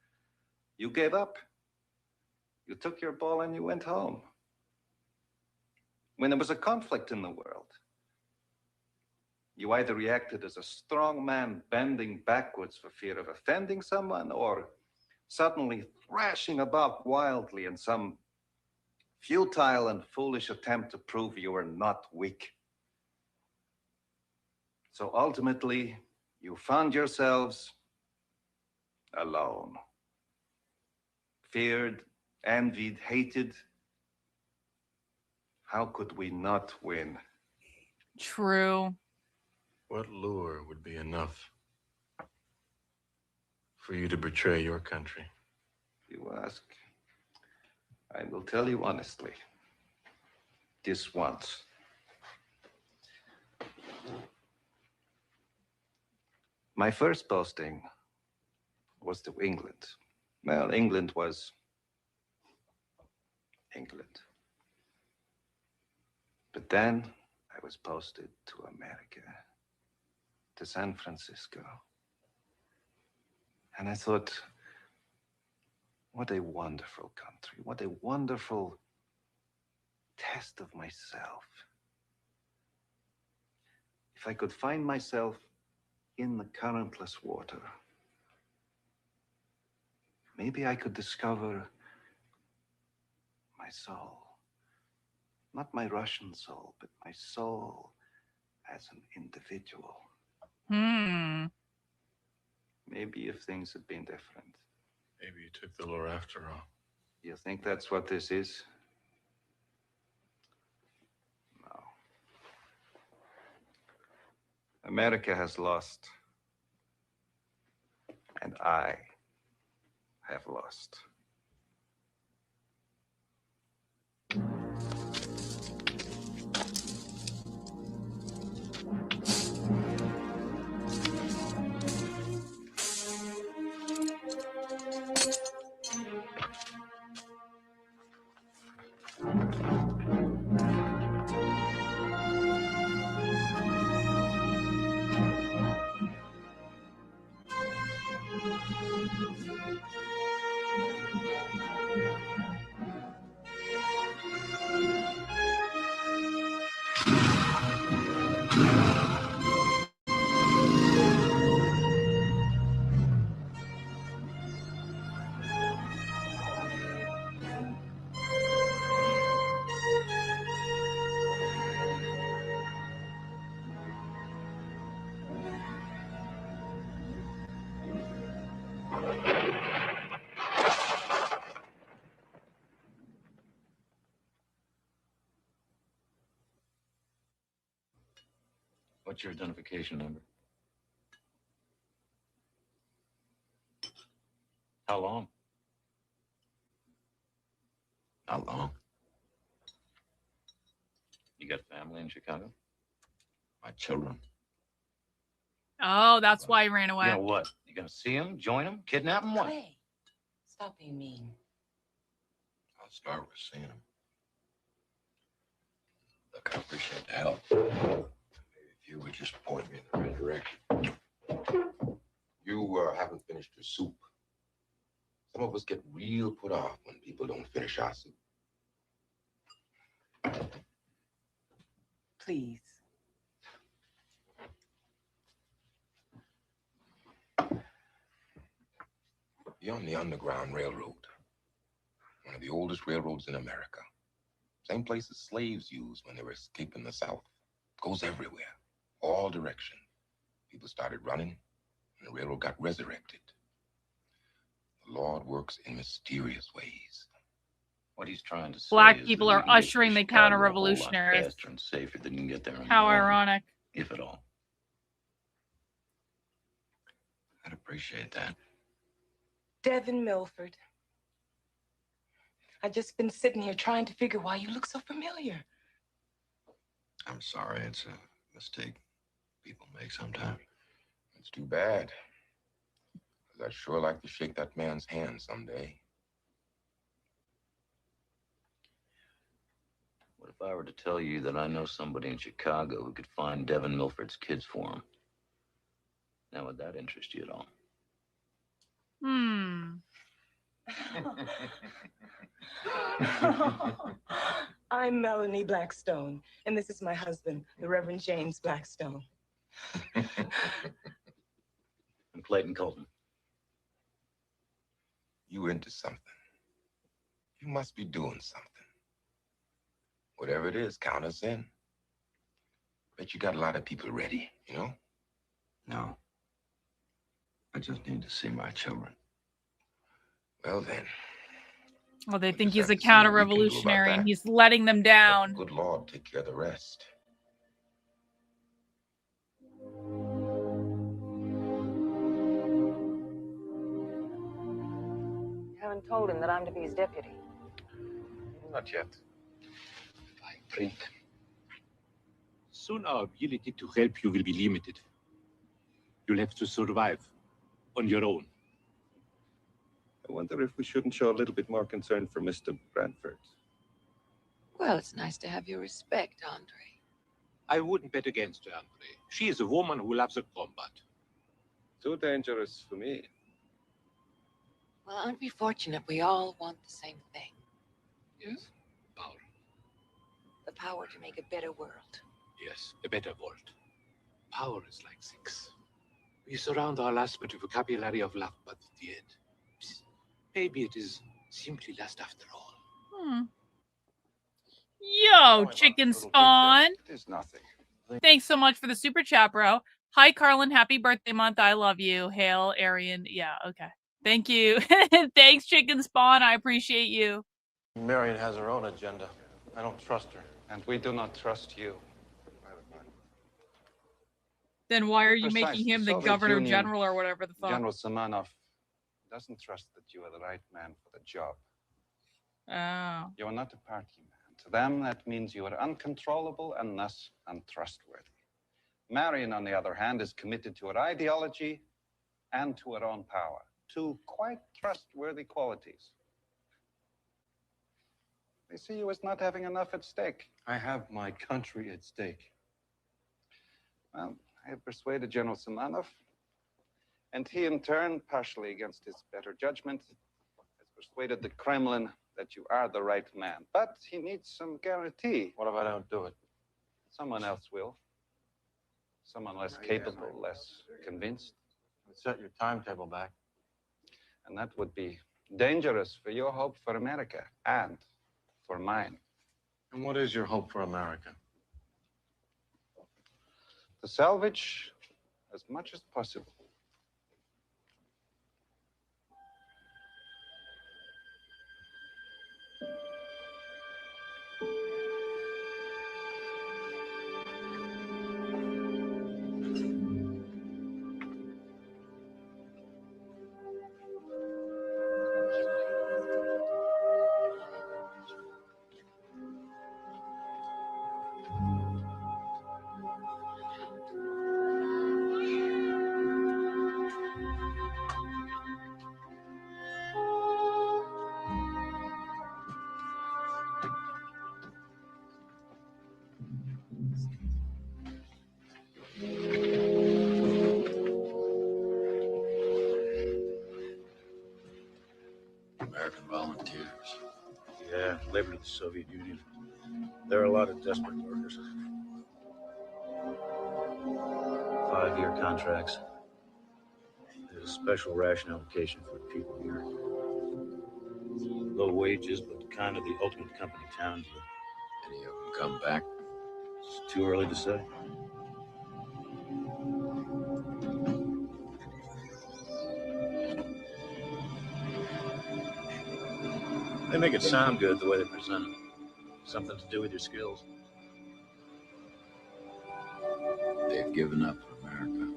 you gave up. You took your ball and you went home. When there was a conflict in the world, you either reacted as a strong man bending backwards for fear of offending someone, or suddenly thrashing about wildly in some futile and foolish attempt to prove you were not weak. So ultimately, you found yourselves alone. Feared, envied, hated. How could we not win?
True.
What lure would be enough for you to betray your country?
You ask. I will tell you honestly. This once. My first posting was to England. Well, England was England. But then I was posted to America, to San Francisco. And I thought, what a wonderful country, what a wonderful test of myself. If I could find myself in the currentless water, maybe I could discover my soul. Not my Russian soul, but my soul as an individual. Maybe if things had been different.
Maybe you took the lure after all.
You think that's what this is? No. America has lost. And I have lost.
What's your identification number? How long? How long? You got family in Chicago? My children.
Oh, that's why he ran away.
You know what? You gonna see him, join him, kidnap him, what?
Clay, stop being mean.
I'll start with seeing him. Look, I appreciate the help. Maybe if you would just point me in the right direction. You haven't finished your soup. Some of us get real put off when people don't finish our soup.
Please.
You're on the Underground Railroad, one of the oldest railroads in America. Same places slaves used when they were escaping the South. Goes everywhere, all directions. People started running, and the railroad got resurrected. The Lord works in mysterious ways. What he's trying to say
Black
is
people
that
are
we can get to
ushering the
Chicago a whole lot
counter-revolutionaries.
faster and safer than you can get there on
How
your own,
ironic.
if at all. I'd appreciate that.
Devin Milford. I've just been sitting here trying to figure why you look so familiar.
I'm sorry, it's a mistake people make sometimes. It's too bad. 'Cause I'd sure like to shake that man's hand someday. What if I were to tell you that I know somebody in Chicago who could find Devin Milford's kids for him? Now, would that interest you at all?
I'm Melanie Blackstone, and this is my husband, the Reverend James Blackstone.
And Clayton Colton. You into something. You must be doing something. Whatever it is, count us in. Bet you got a lot of people ready, you know? No. I just need to see my children. Well then.
Well, they think he's a counter-revolutionary and he's letting them down.
Good Lord, take care of the rest.
You haven't told him that I'm to be his deputy.
Not yet.
Fine print. Soon our ability to help you will be limited. You'll have to survive on your own.
I wonder if we shouldn't show a little bit more concern for Mr. Bradford.
Well, it's nice to have your respect, Andre.
I wouldn't bet against her, Andre. She is a woman who loves a combat.
Too dangerous for me.
Well, aren't we fortunate we all want the same thing?
Yes, power.
The power to make a better world.
Yes, a better world. Power is like sex. We surround our lust with a vocabulary of love, but at the end, maybe it is simply lust after all.
Yo, chicken spawn.
There's nothing.
Thanks so much for the super chat, bro. Hi, Karlyn. Happy birthday month. I love you. Hail, Arian. Yeah, okay. Thank you. Thanks, chicken spawn. I appreciate you.
Marion has her own agenda. I don't trust her.
And we do not trust you.
Then why are you
Precisely.
making him the
Soviet
governor
Union
general or whatever the fuck?
General Semenov doesn't trust that you are the right man for the job.
Oh.
You are not a party man. To them, that means you are uncontrollable and thus untrustworthy. Marion, on the other hand, is committed to her ideology and to her own power. Two quite trustworthy qualities. They see you as not having enough at stake.
I have my country at stake.
Well, I have persuaded General Semenov, and he in turn, partially against his better judgment, has persuaded the Kremlin that you are the right man. But he needs some guarantee.
What if I don't do it?
Someone else will. Someone less capable, less convinced.
Set your timetable back.
And that would be dangerous for your hope for America and for mine.
And what is your hope for America?
To salvage as much as possible.
American volunteers. Yeah, labor to the Soviet Union. There are a lot of desperate workers. 5-year contracts. There's a special ration allocation for the people here. Low wages, but kind of the ultimate company town deal. Any of them come back? It's too early to say. They make it sound good the way they present it. Something to do with your skills. They've given up for America.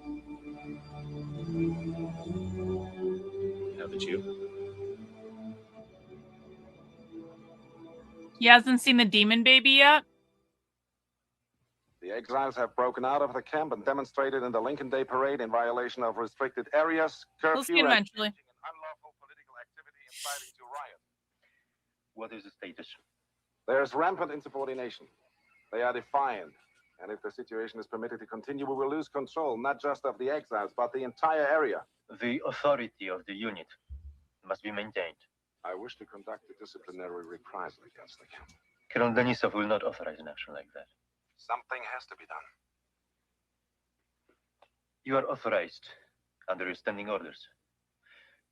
Haven't you?
He hasn't seen the demon baby yet?
The exiles have broken out of the camp and demonstrated in the Lincoln Day Parade in violation of restricted areas, curfew,
We'll see it eventually.
and unlawful political activity inciting to riot.
What is the status?
There's rampant insubordination. They are defiant. And if the situation is permitted to continue, we will lose control, not just of the exiles, but the entire area.
The authority of the unit must be maintained.
I wish to conduct a disciplinary reprisal against the camp.
Colonel Denisov will not authorize an action like that.
Something has to be done.
You are authorized, under your standing orders,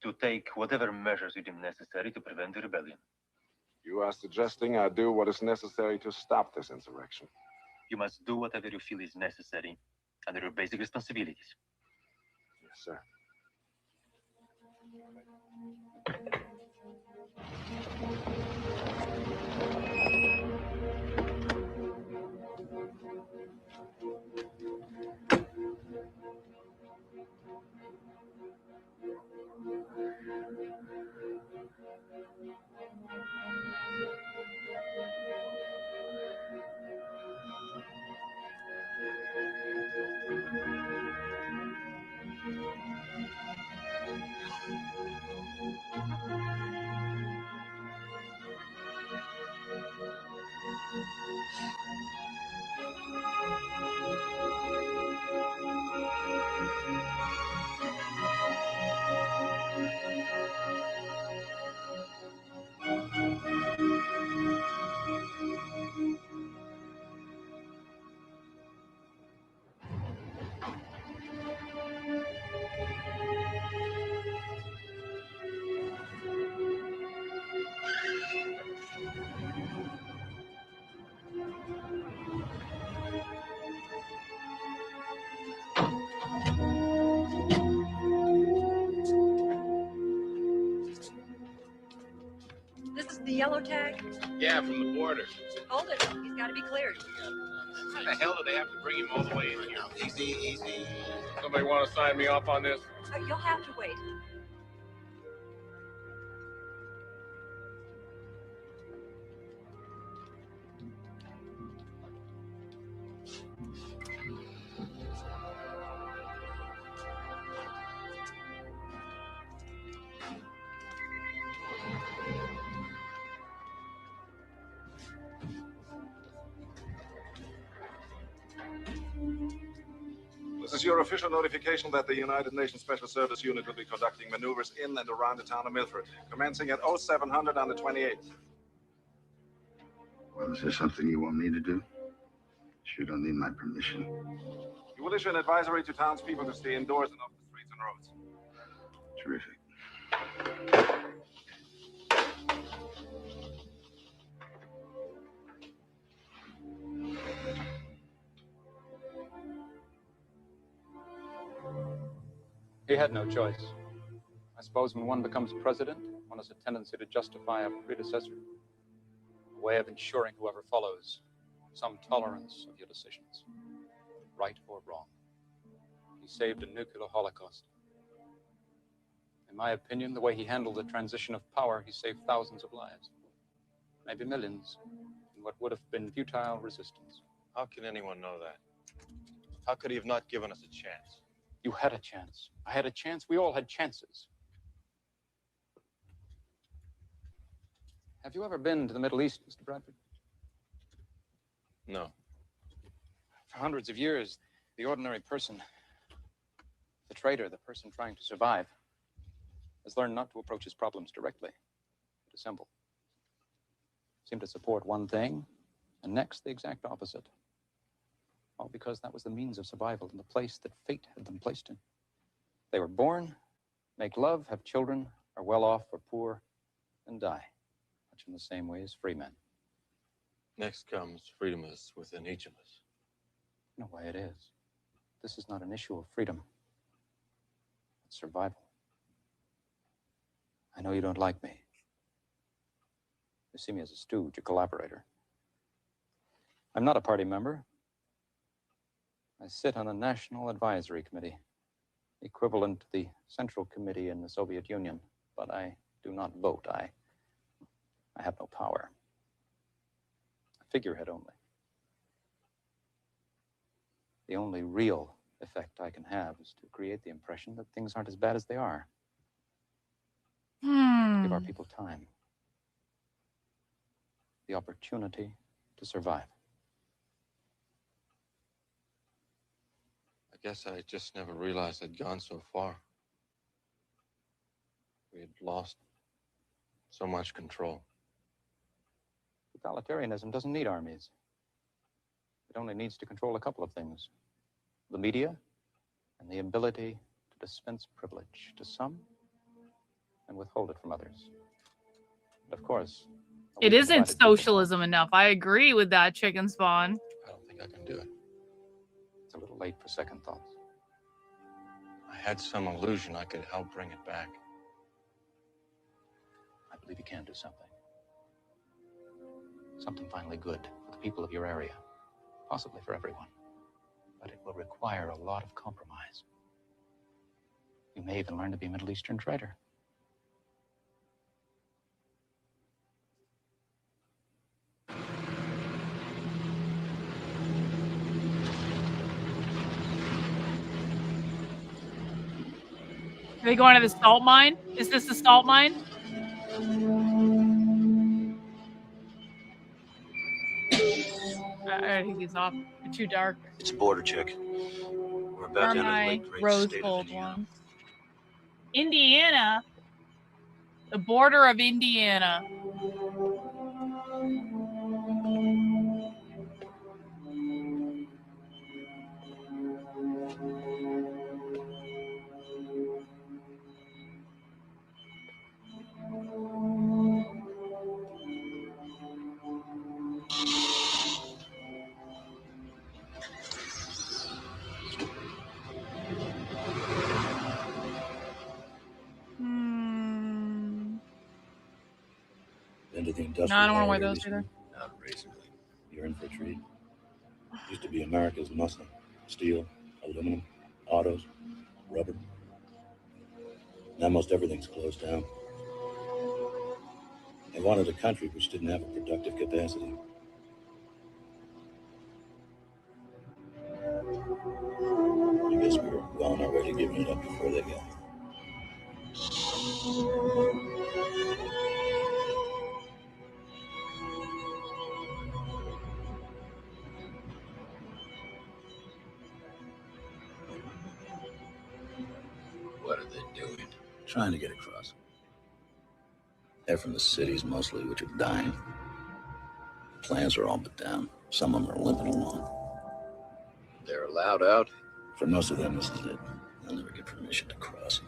to take whatever measures you deem necessary to prevent the rebellion.
You are suggesting I do what is necessary to stop this insurrection.
You must do whatever you feel is necessary under your basic responsibilities.
Yes, sir.
The yellow tag?
Yeah, from the border.
Hold it. He's got to be cleared.
Why the hell do they have to bring him all the way in here?
Easy, easy. Somebody want to sign me off on this?
You'll have to wait.
This is your official notification that the United Nations Special Service Unit will be conducting maneuvers in and around the town of Milford, commencing at 0700 on the 28th.
Well, is there something you want me to do? You don't need my permission.
You will issue an advisory to townspeople to stay indoors and off the streets and roads.
Terrific.
He had no choice. I suppose when one becomes president, one has a tendency to justify a predecessor, a way of ensuring whoever follows some tolerance of your decisions, right or wrong. He saved a nuclear holocaust. In my opinion, the way he handled the transition of power, he saved thousands of lives, maybe millions, in what would have been futile resistance.
How can anyone know that? How could he have not given us a chance?
You had a chance. I had a chance. We all had chances. Have you ever been to the Middle East, Mr. Bradford?
No.
For hundreds of years, the ordinary person, the trader, the person trying to survive, has learned not to approach his problems directly, but to assemble. Seem to support one thing, and next the exact opposite. All because that was the means of survival in the place that fate had them placed in. They were born, make love, have children, are well off or poor, and die, much in the same way as free men.
Next comes freedom is within each of us.
No way it is. This is not an issue of freedom. It's survival. I know you don't like me. You see me as a stooge, a collaborator. I'm not a party member. I sit on a National Advisory Committee, equivalent to the Central Committee in the Soviet Union, but I do not vote. I have no power. A figurehead only. The only real effect I can have is to create the impression that things aren't as bad as they are. Give our people time. The opportunity to survive.
I guess I just never realized I'd gone so far. We had lost so much control.
Totalitarianism doesn't need armies. It only needs to control a couple of things. The media and the ability to dispense privilege to some and withhold it from others. And of course,
It isn't socialism enough. I agree with that, Chicken Spawn.
I don't think I can do it.
It's a little late for second thoughts.
I had some illusion I could help bring it back.
I believe you can do something. Something finally good for the people of your area. Possibly for everyone. But it will require a lot of compromise. You may even learn to be a Middle Eastern trader.
Are they going to the salt mine? Is this the salt mine? I think he's off. It's too dark.
It's a border check. We're about to enter the
my
late great
rose
state of
gold
Indiana.
ones. Indiana? The border of Indiana.
Been to the
No,
industrial
I don't want to wear
area
those
recently?
either.
Not recently. You're in for a treat. Used to be America's muscle. Steel, aluminum, autos, rubber. Now most everything's closed down. They wanted a country which didn't have a productive capacity. I guess we were well on our way to giving it up before they got here. What are they doing? Trying to get across. They're from the cities mostly, which are dying. Plans are all but down. Some of them are limping along. They're allowed out? For most of them, this is it. They'll never get permission to cross.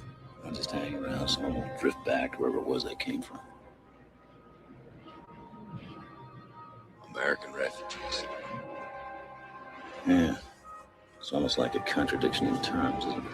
They'll just hang around. Some of them will drift back to wherever it was they came from. American refugees. Yeah. It's almost like a contradiction in terms, isn't it?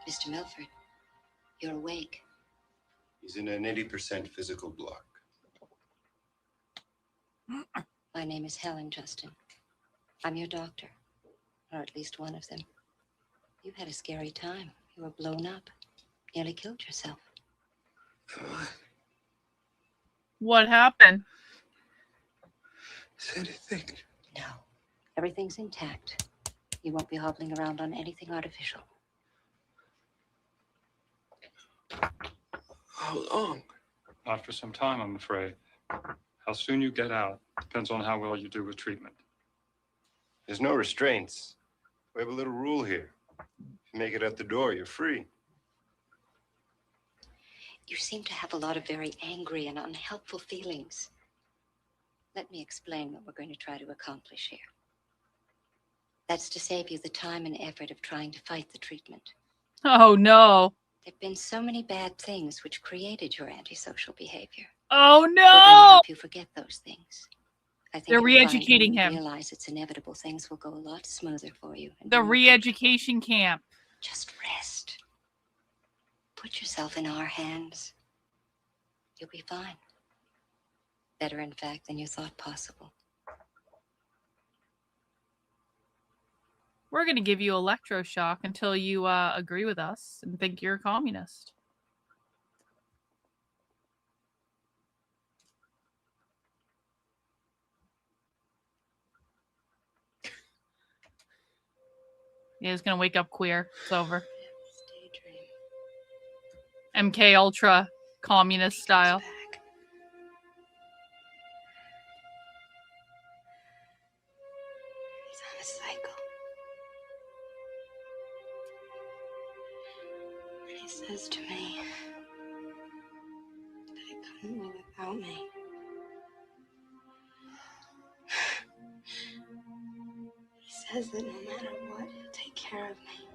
Mr. Milford, you're awake.
He's in an 80% physical block.
My name is Helen, Justin. I'm your doctor, or at least one of them. You had a scary time. You were blown up. Nearly killed yourself.
What happened?
Is anything?
No. Everything's intact. You won't be hobbling around on anything artificial.
How long?
Not for some time, I'm afraid. How soon you get out depends on how well you do with treatment.
There's no restraints. We have a little rule here. If you make it out the door, you're free.
You seem to have a lot of very angry and unhelpful feelings. Let me explain what we're going to try to accomplish here. That's to save you the time and effort of trying to fight the treatment.
Oh, no.
There have been so many bad things which created your antisocial behavior.
Oh,
We're going to
no.
help you forget those things. I think
They're
you'll find when
re-educating
you
him.
realize it's inevitable, things will go a lot smoother for you. And
The
be more
re-education camp.
Just rest. Put yourself in our hands. You'll be fine. Better, in fact, than you thought possible.
We're going to give you electroshock until you agree with us and think you're a communist. Yeah, he's going to wake up queer. It's over. MK Ultra, communist style.
He's on a cycle. And he says to me that he couldn't live without me. He says that no matter what, he'll take care of me.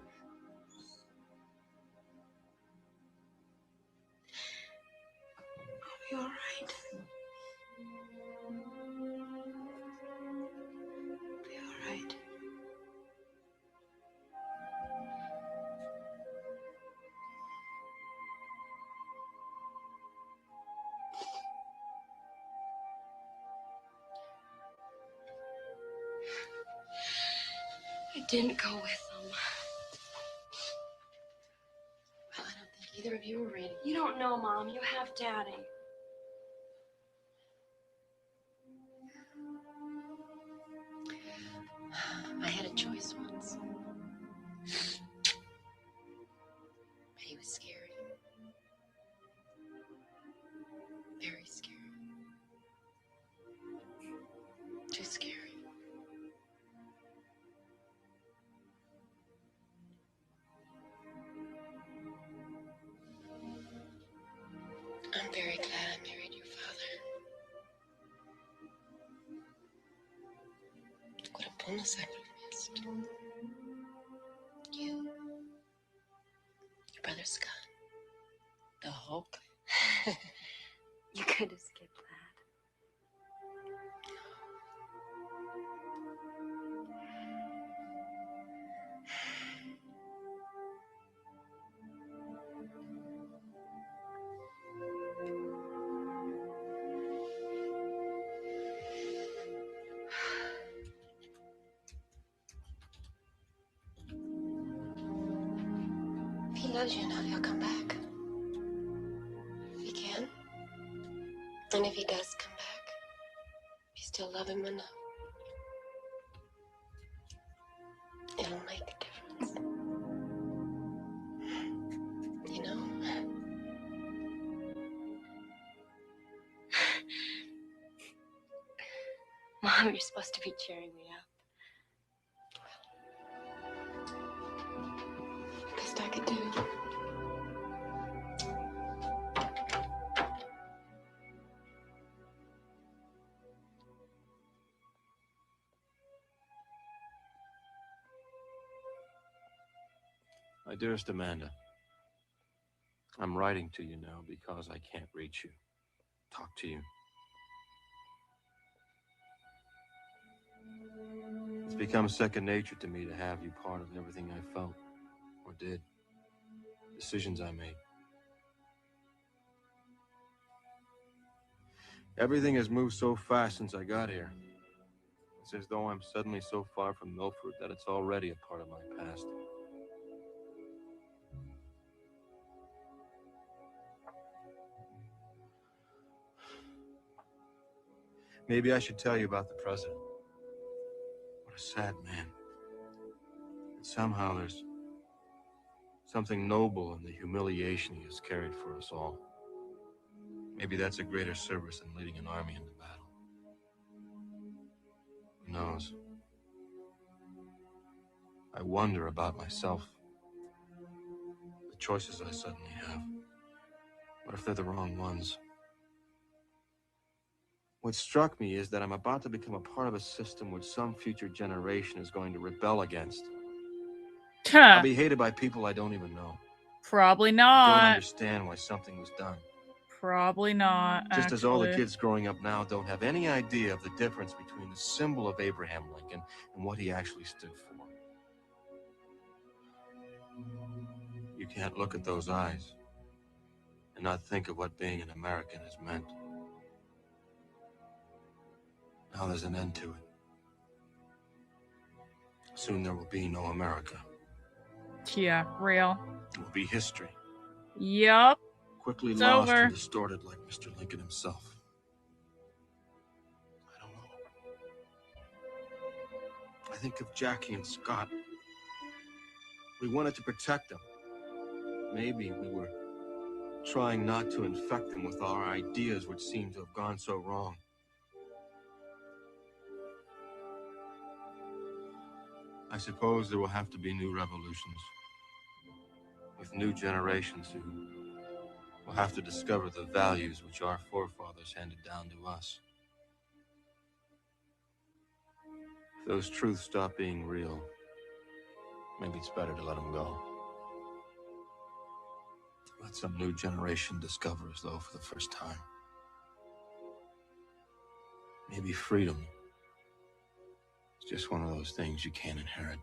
I'll be all right. I'll be all right.
didn't go with them. Well, I don't think either of you were ready. You don't know, Mom. You have Daddy. I had a choice once. But he was scary. Very scary. Too scary. I'm very glad I married your father. What a bonus I would have missed. You. Your brother Scott. The Hulk. You could have skipped that. If he loves you enough, he'll come back. If he can. And if he does come back, if you still love him enough, it'll make a difference. You know? Mom, you're supposed to be cheering me up. Best I could do.
My dearest Amanda, I'm writing to you now because I can't reach you, talk to you. It's become second nature to me to have you part of everything I felt or did, decisions I made. Everything has moved so fast since I got here. It's as though I'm suddenly so far from Milford that it's already a part of my past. Maybe I should tell you about the president. What a sad man. And somehow there's something noble in the humiliation he has carried for us all. Maybe that's a greater service than leading an army into battle. Who knows? I wonder about myself. The choices I suddenly have. What if they're the wrong ones? What struck me is that I'm about to become a part of a system which some future generation is going to rebel against. I'll be hated by people I don't even know.
Probably
I don't
not.
understand why something was done.
Probably not.
Just as all the
actually.
kids growing up now don't have any idea of the difference between the symbol of Abraham Lincoln and what he actually stood for. You can't look at those eyes and not think of what being an American has meant. Now there's an end to it. Soon there will be no America.
Yeah, real.
It will be history.
Yup.
Quickly
It's
lost
over.
and distorted like Mr. Lincoln himself. I don't know. I think of Jackie and Scott. We wanted to protect them. Maybe we were trying not to infect them with our ideas which seemed to have gone so wrong. I suppose there will have to be new revolutions with new generations who will have to discover the values which our forefathers handed down to us. If those truths stop being real, maybe it's better to let them go. Let some new generation discover as though for the first time. Maybe freedom is just one of those things you can't inherit.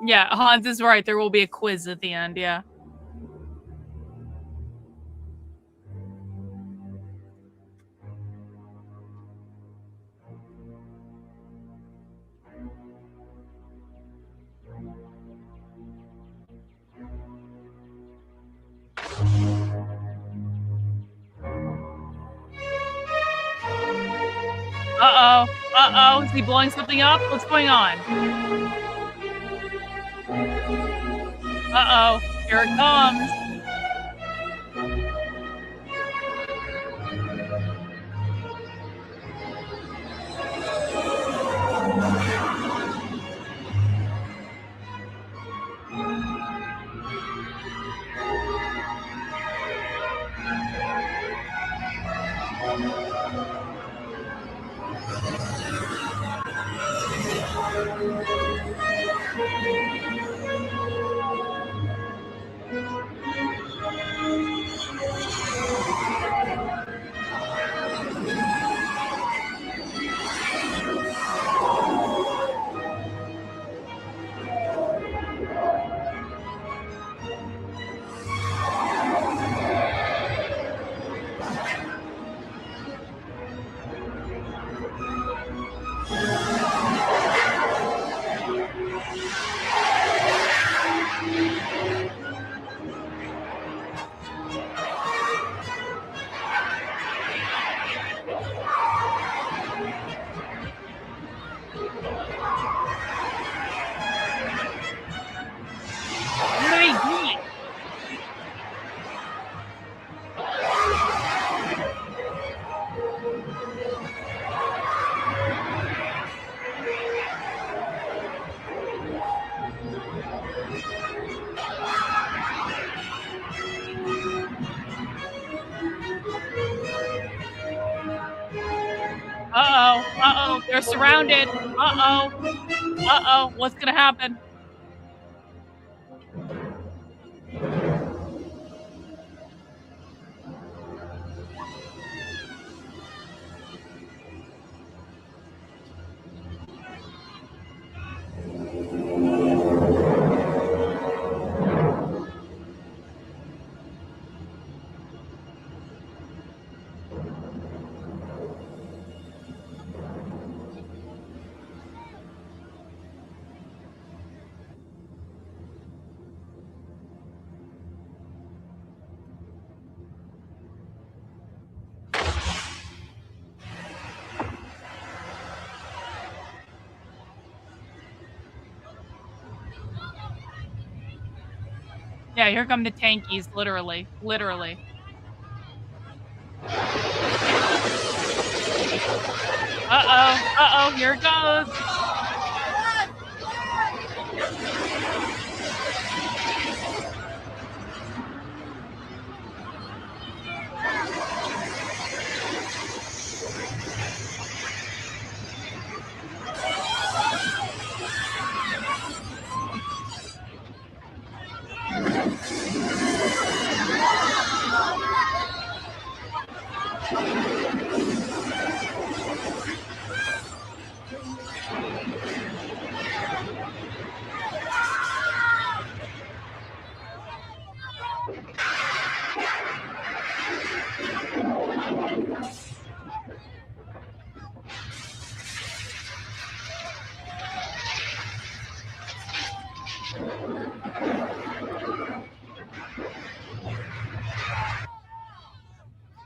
Yeah, Hans is right. There will be a quiz at the end. Yeah. Uh-oh. Uh-oh. Is he blowing something up? What's going on? Uh-oh. Here it comes. What are they doing? Uh-oh. Uh-oh. They're surrounded. Uh-oh. Uh-oh. What's gonna happen? Yeah, here come the tankies, literally. Literally. Uh-oh, here it goes.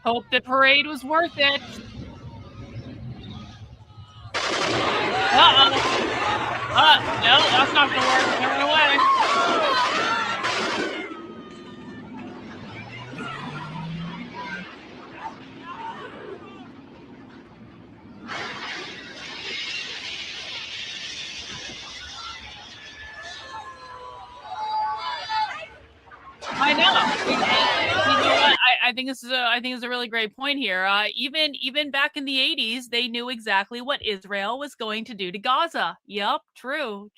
Hope the parade was worth it. Uh-oh. No, that's not gonna work. It went away. I know. You know what? I think this is a really great point here. Even back in the 80s, they knew exactly what Israel was going to do to Gaza. Yep, true.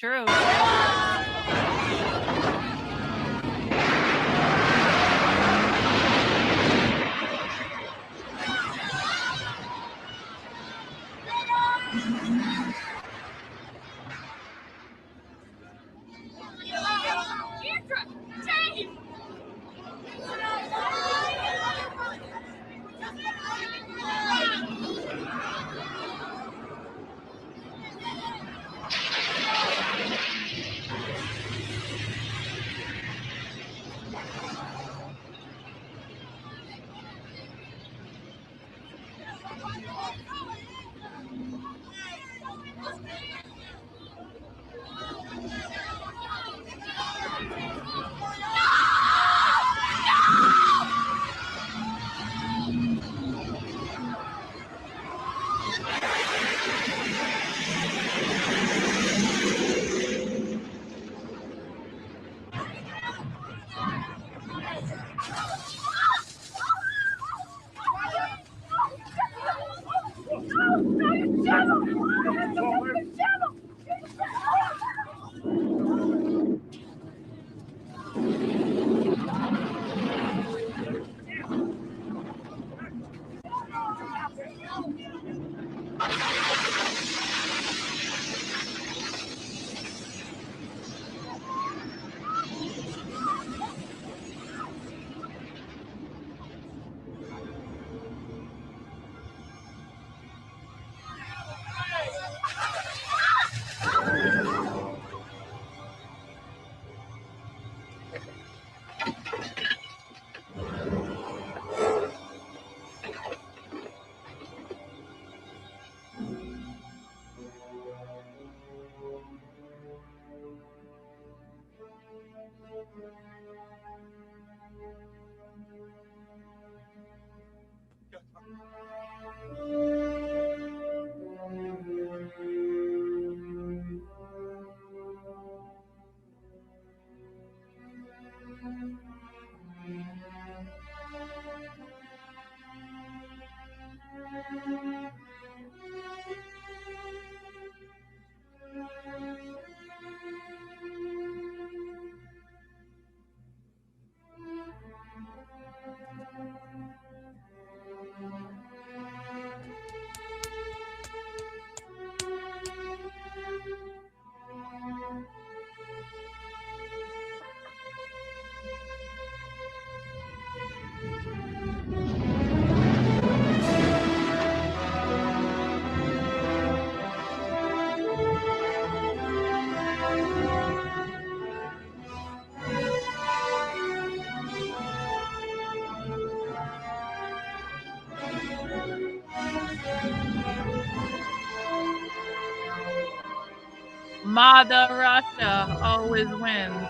Mother Russia always wins.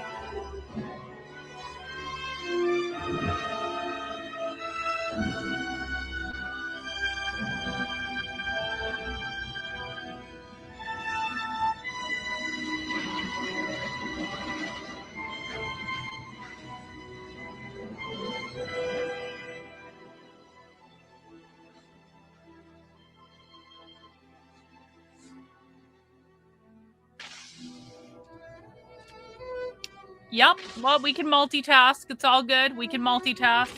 Yep. Well, we can multitask. It's all good. We can multitask.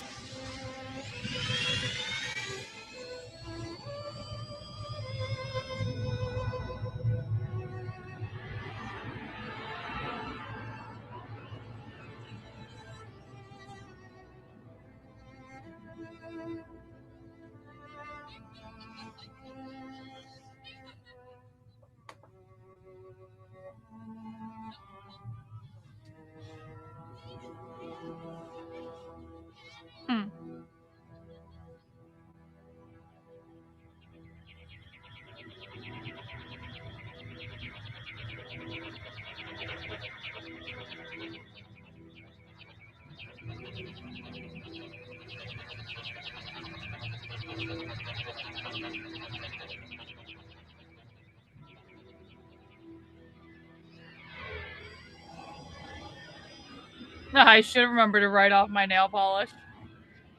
Hmm. I should remember to write off my nail polish.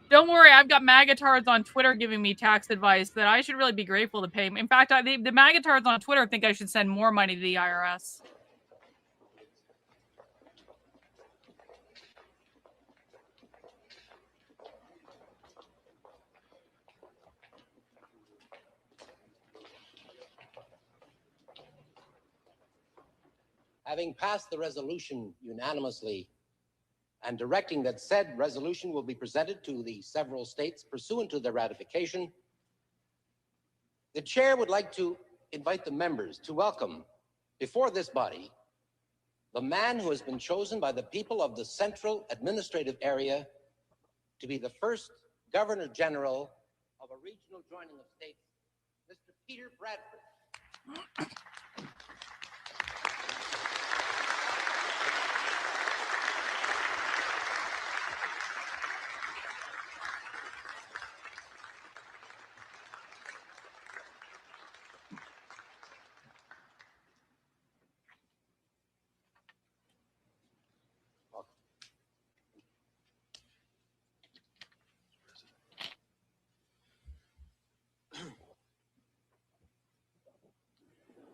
Don't worry, I've got magatards on Twitter giving me tax advice that I should really be grateful to pay. In fact, the magatards on Twitter think I should send more money to the IRS.
Having passed the resolution unanimously and directing that said resolution will be presented to the several states pursuant to their ratification, the chair would like to invite the members to welcome before this body the man who has been chosen by the people of the Central Administrative Area to be the first Governor General of a regional joining of states, Mr. Peter Bradford.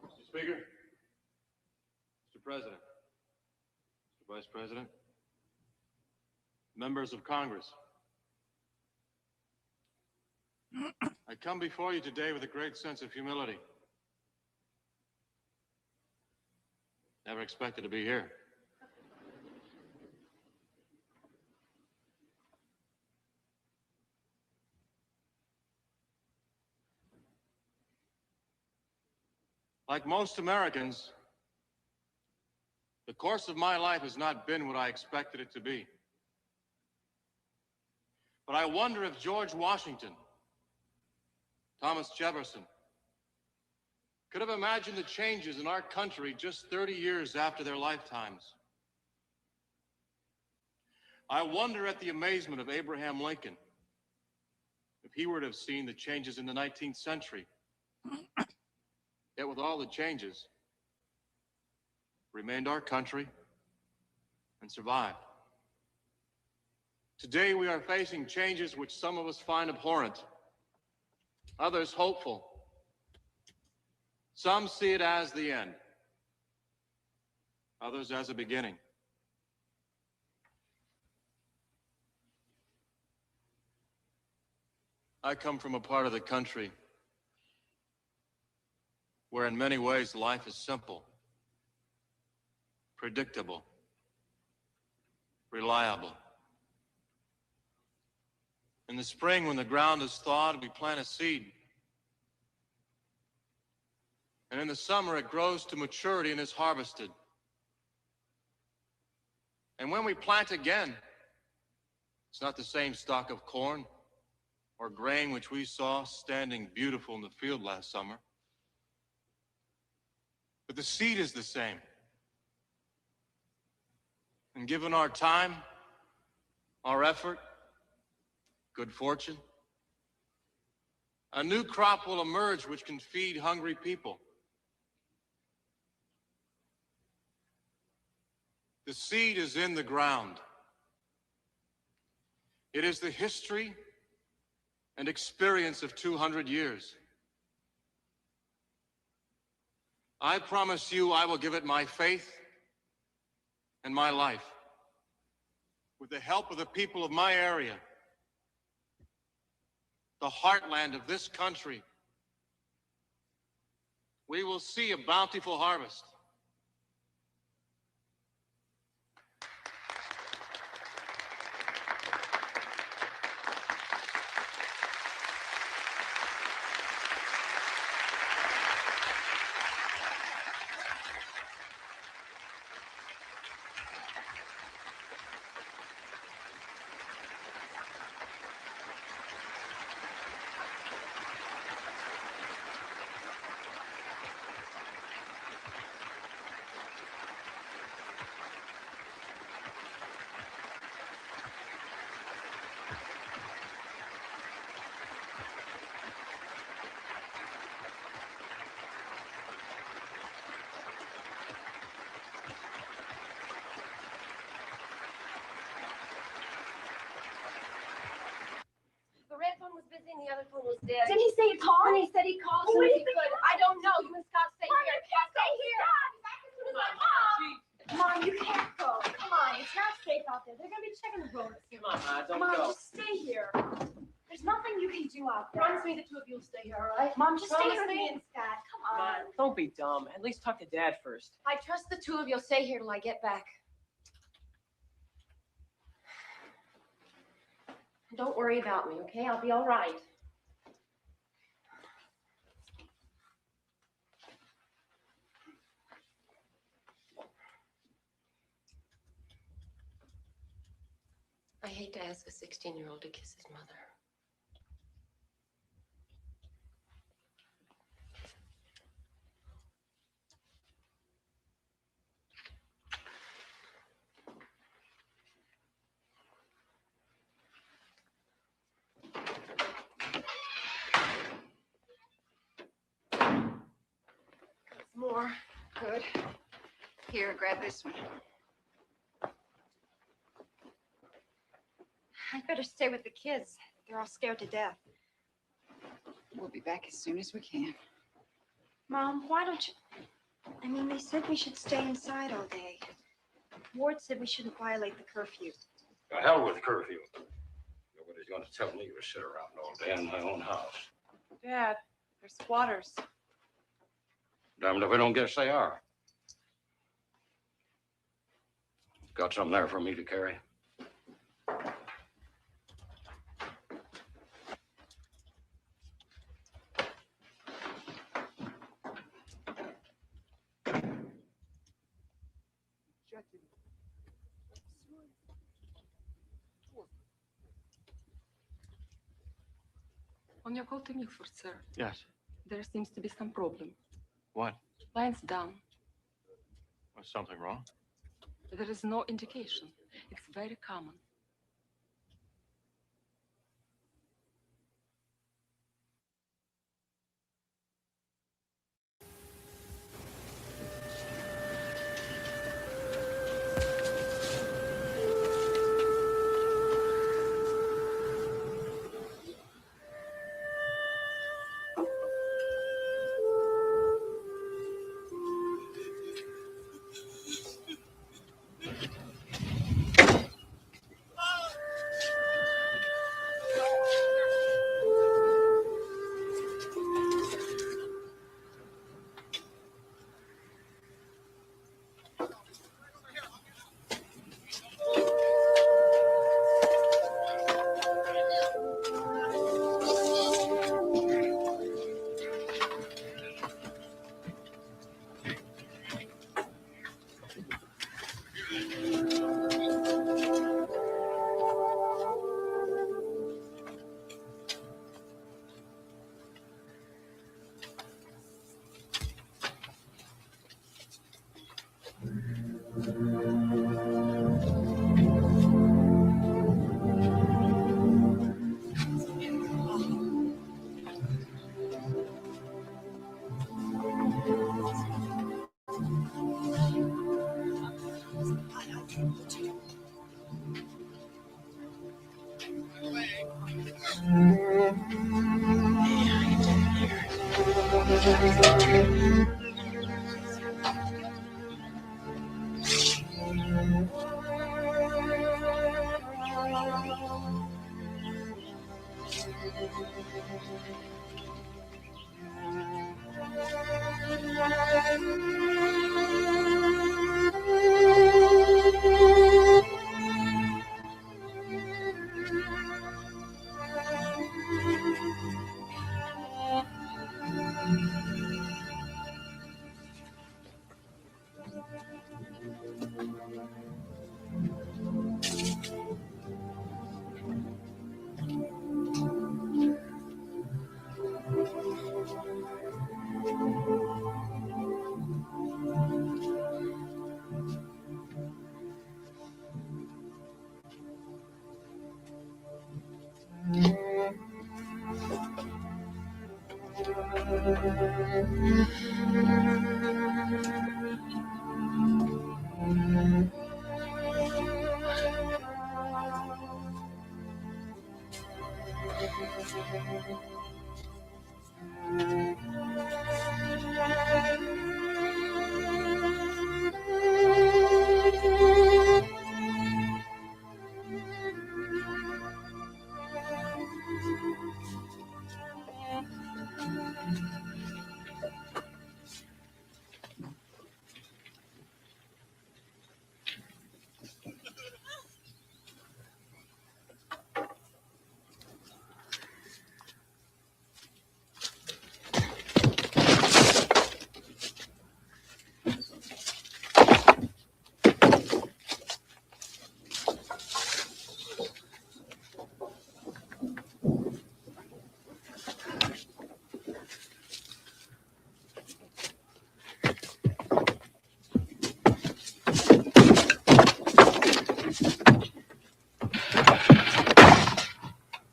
Mr. Speaker, Mr. President, Mr. Vice President, members of Congress. I come before you today with a great sense of humility. Never expected to be here. Like most Americans, the course of my life has not been what I expected it to be. But I wonder if George Washington, Thomas Jefferson, could have imagined the changes in our country just 30 years after their lifetimes. I wonder at the amazement of Abraham Lincoln, if he were to have seen the changes in the 19th century. Yet with all the changes, remained our country and survived. Today we are facing changes which some of us find abhorrent, others hopeful. Some see it as the end, others as a beginning. I come from a part of the country where in many ways life is simple, predictable, reliable. In the spring, when the ground is thawed, we plant a seed. And in the summer, it grows to maturity and is harvested. And when we plant again, it's not the same stalk of corn or grain which we saw standing beautiful in the field last summer. But the seed is the same. And given our time, our effort, good fortune, a new crop will emerge which can feed hungry people. The seed is in the ground. It is the history and experience of 200 years. I promise you I will give it my faith and my life. with the help of the people of my area, the heartland of this country, we will see a bountiful harvest.
The red phone was busy and the other phone was dead.
Did he say he called?
And he said he called
Oh,
soon as
what do
he
you think
could. I don't know. You and Scott stay
Mom,
here.
you can't stay here. Mom, you can't go. Come on, it's not safe out there. They're gonna be checking the road soon.
Come on, Ma, don't
Mom,
go.
just stay here. There's nothing you can do out there.
Promise me the two of you will stay here, all right?
Mom, just stay
Promise
here with
me.
me and Scott. Come
Ma,
on.
don't be dumb. At least talk to Dad first.
I trust the two of you will stay here till I get back. Don't worry about me, okay? I'll be all right. I hate to ask a 16-year-old to kiss his mother.
More. Good. Here, grab this one. I'd better stay with the kids. They're all scared to death. We'll be back as soon as we can. Mom, why don't you... I mean, they said we should stay inside all day. Ward said we shouldn't violate the curfew.
The hell with curfew. Nobody's gonna tell me to sit around all day in my own house.
Dad, they're squatters.
Damned if I don't guess they are. Got something there for me to carry?
On your call to Milford, sir,
Yes.
there seems to be some problem.
What?
Line's down.
Was something wrong?
There is no indication. It's very common.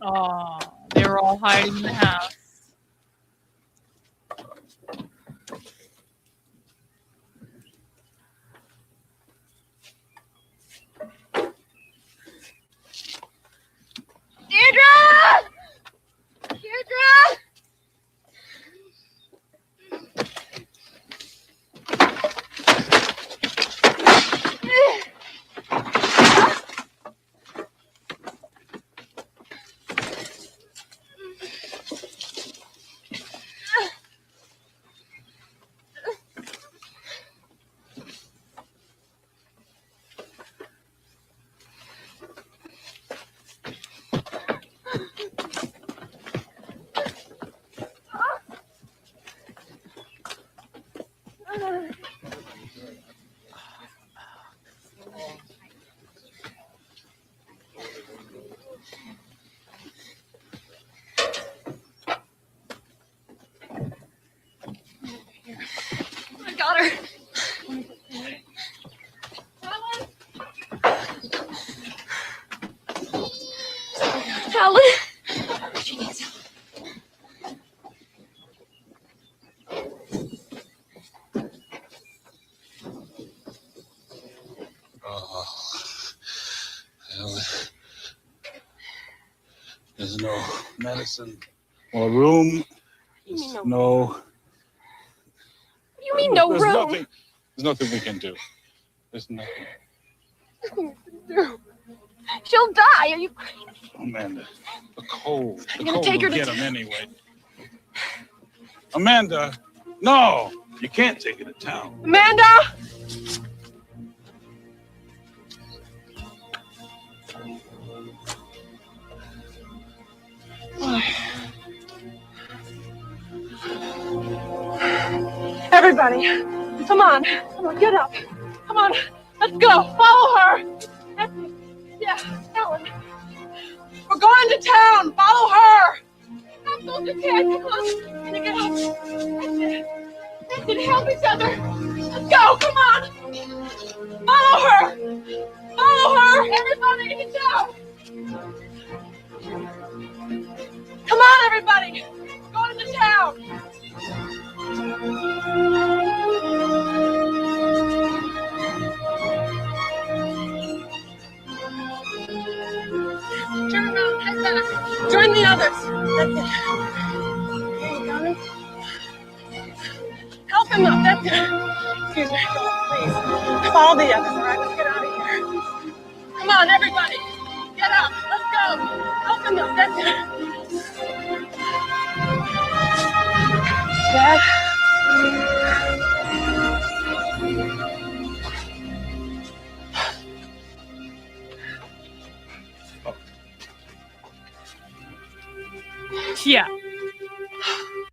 Oh, they were all hiding in the house.
Deirdre! Deirdre! I got her. Helen. She needs help.
Oh, Helen. There's no medicine or room. There's no.
What do you mean, no
There's
room?
nothing. There's nothing we can do. There's nothing.
Nothing you can do. She'll die. Are you crazy?
Amanda, the cold. The
You're gonna
cold
take her
will
to
get him anyway. Amanda, no, you can't take her to town.
Amanda! Everybody, come on, get up. Come on, let's go. Follow her. That's it. Yeah, Helen. We're going to town. Follow her. I'm so scared. Come on, gonna get up. That's it. That's it. Help each other. Let's go. Come on. Follow her. Follow her. Everybody, get down. Come on, everybody. We're going to town. Turn around, head back. Join the others. That's it. Okay, you got him? Help him up. That's it. Excuse me, please. Follow the others, all right? Let's get out of here. Come on, everybody. Get up. Let's go. Help him up. That's it.
Yeah.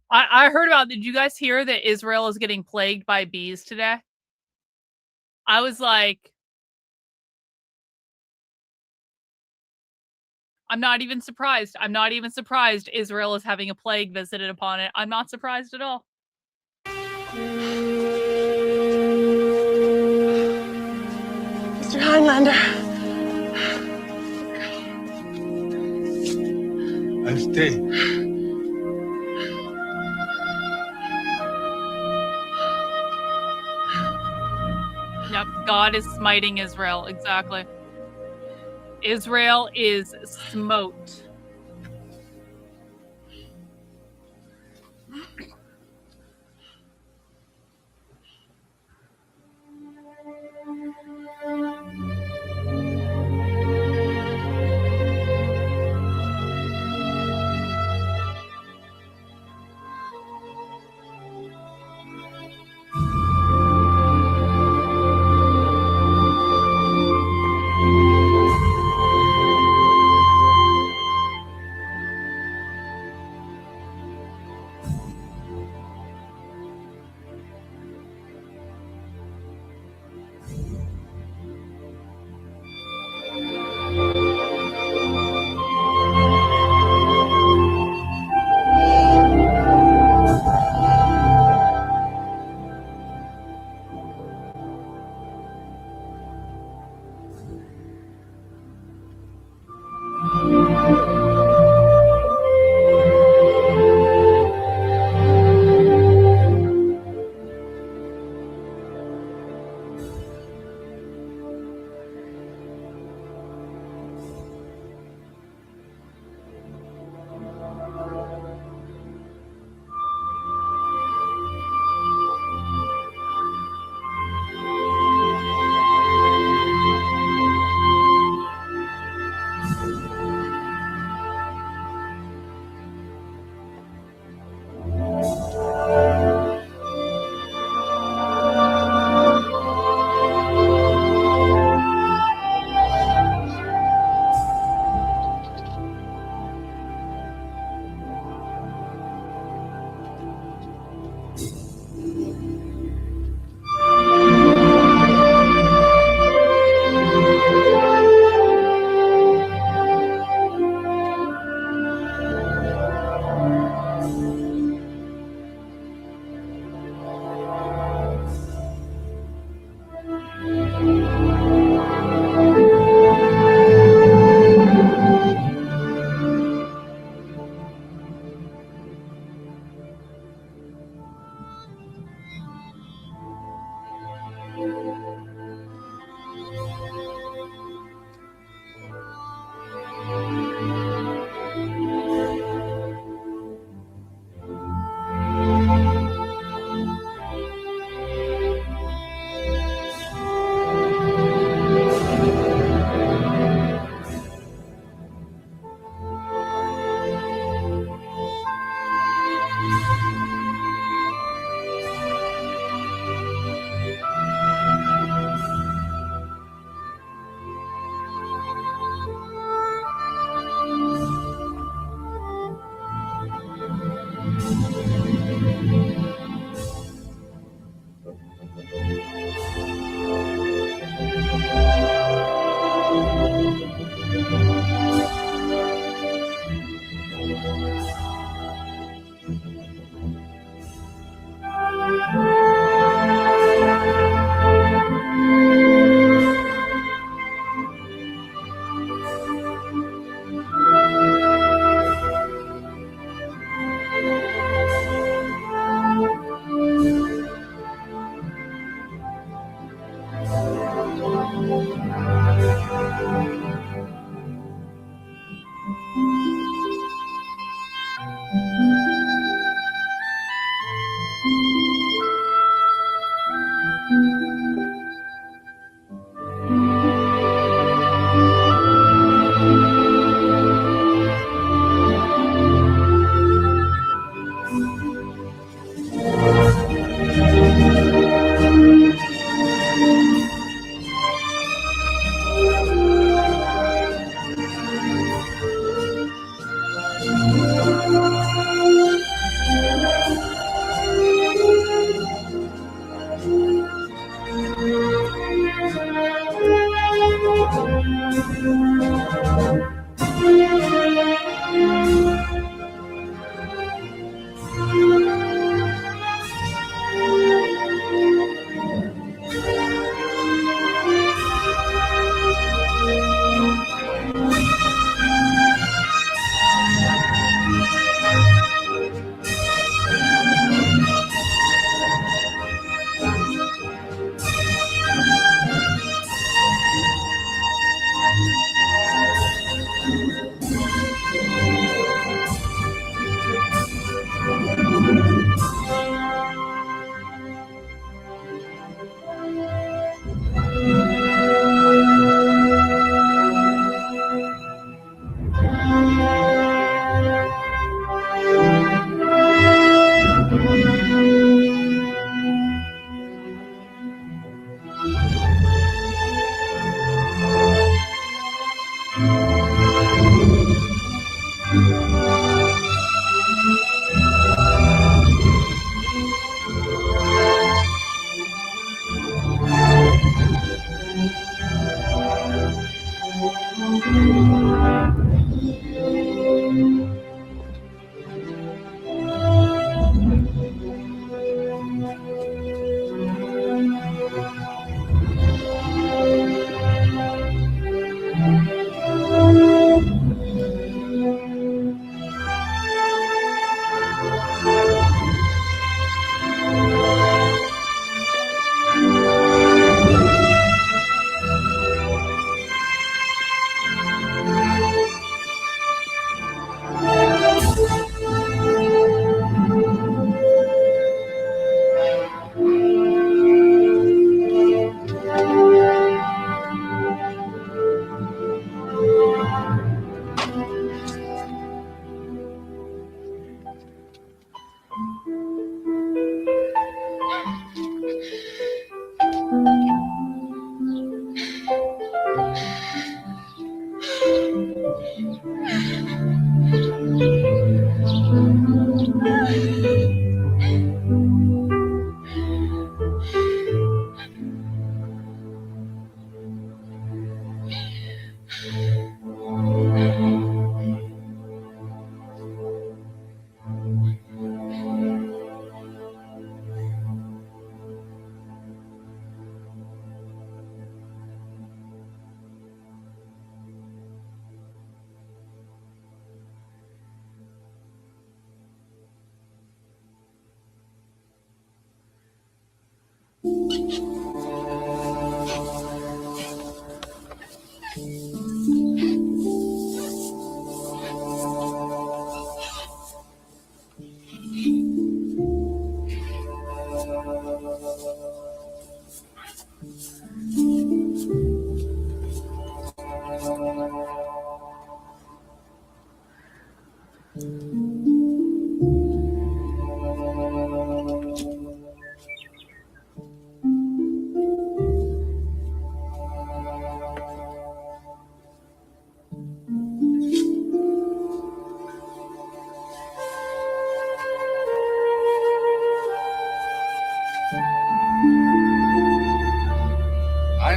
I heard about, did you guys hear that Israel is getting plagued by bees today? I was like, I'm not even surprised. I'm not even surprised Israel is having a plague visited upon it. I'm not surprised at all.
Mr. Heinlander.
I'll stay.
Yep, God is smiting Israel. Exactly. Israel is smote.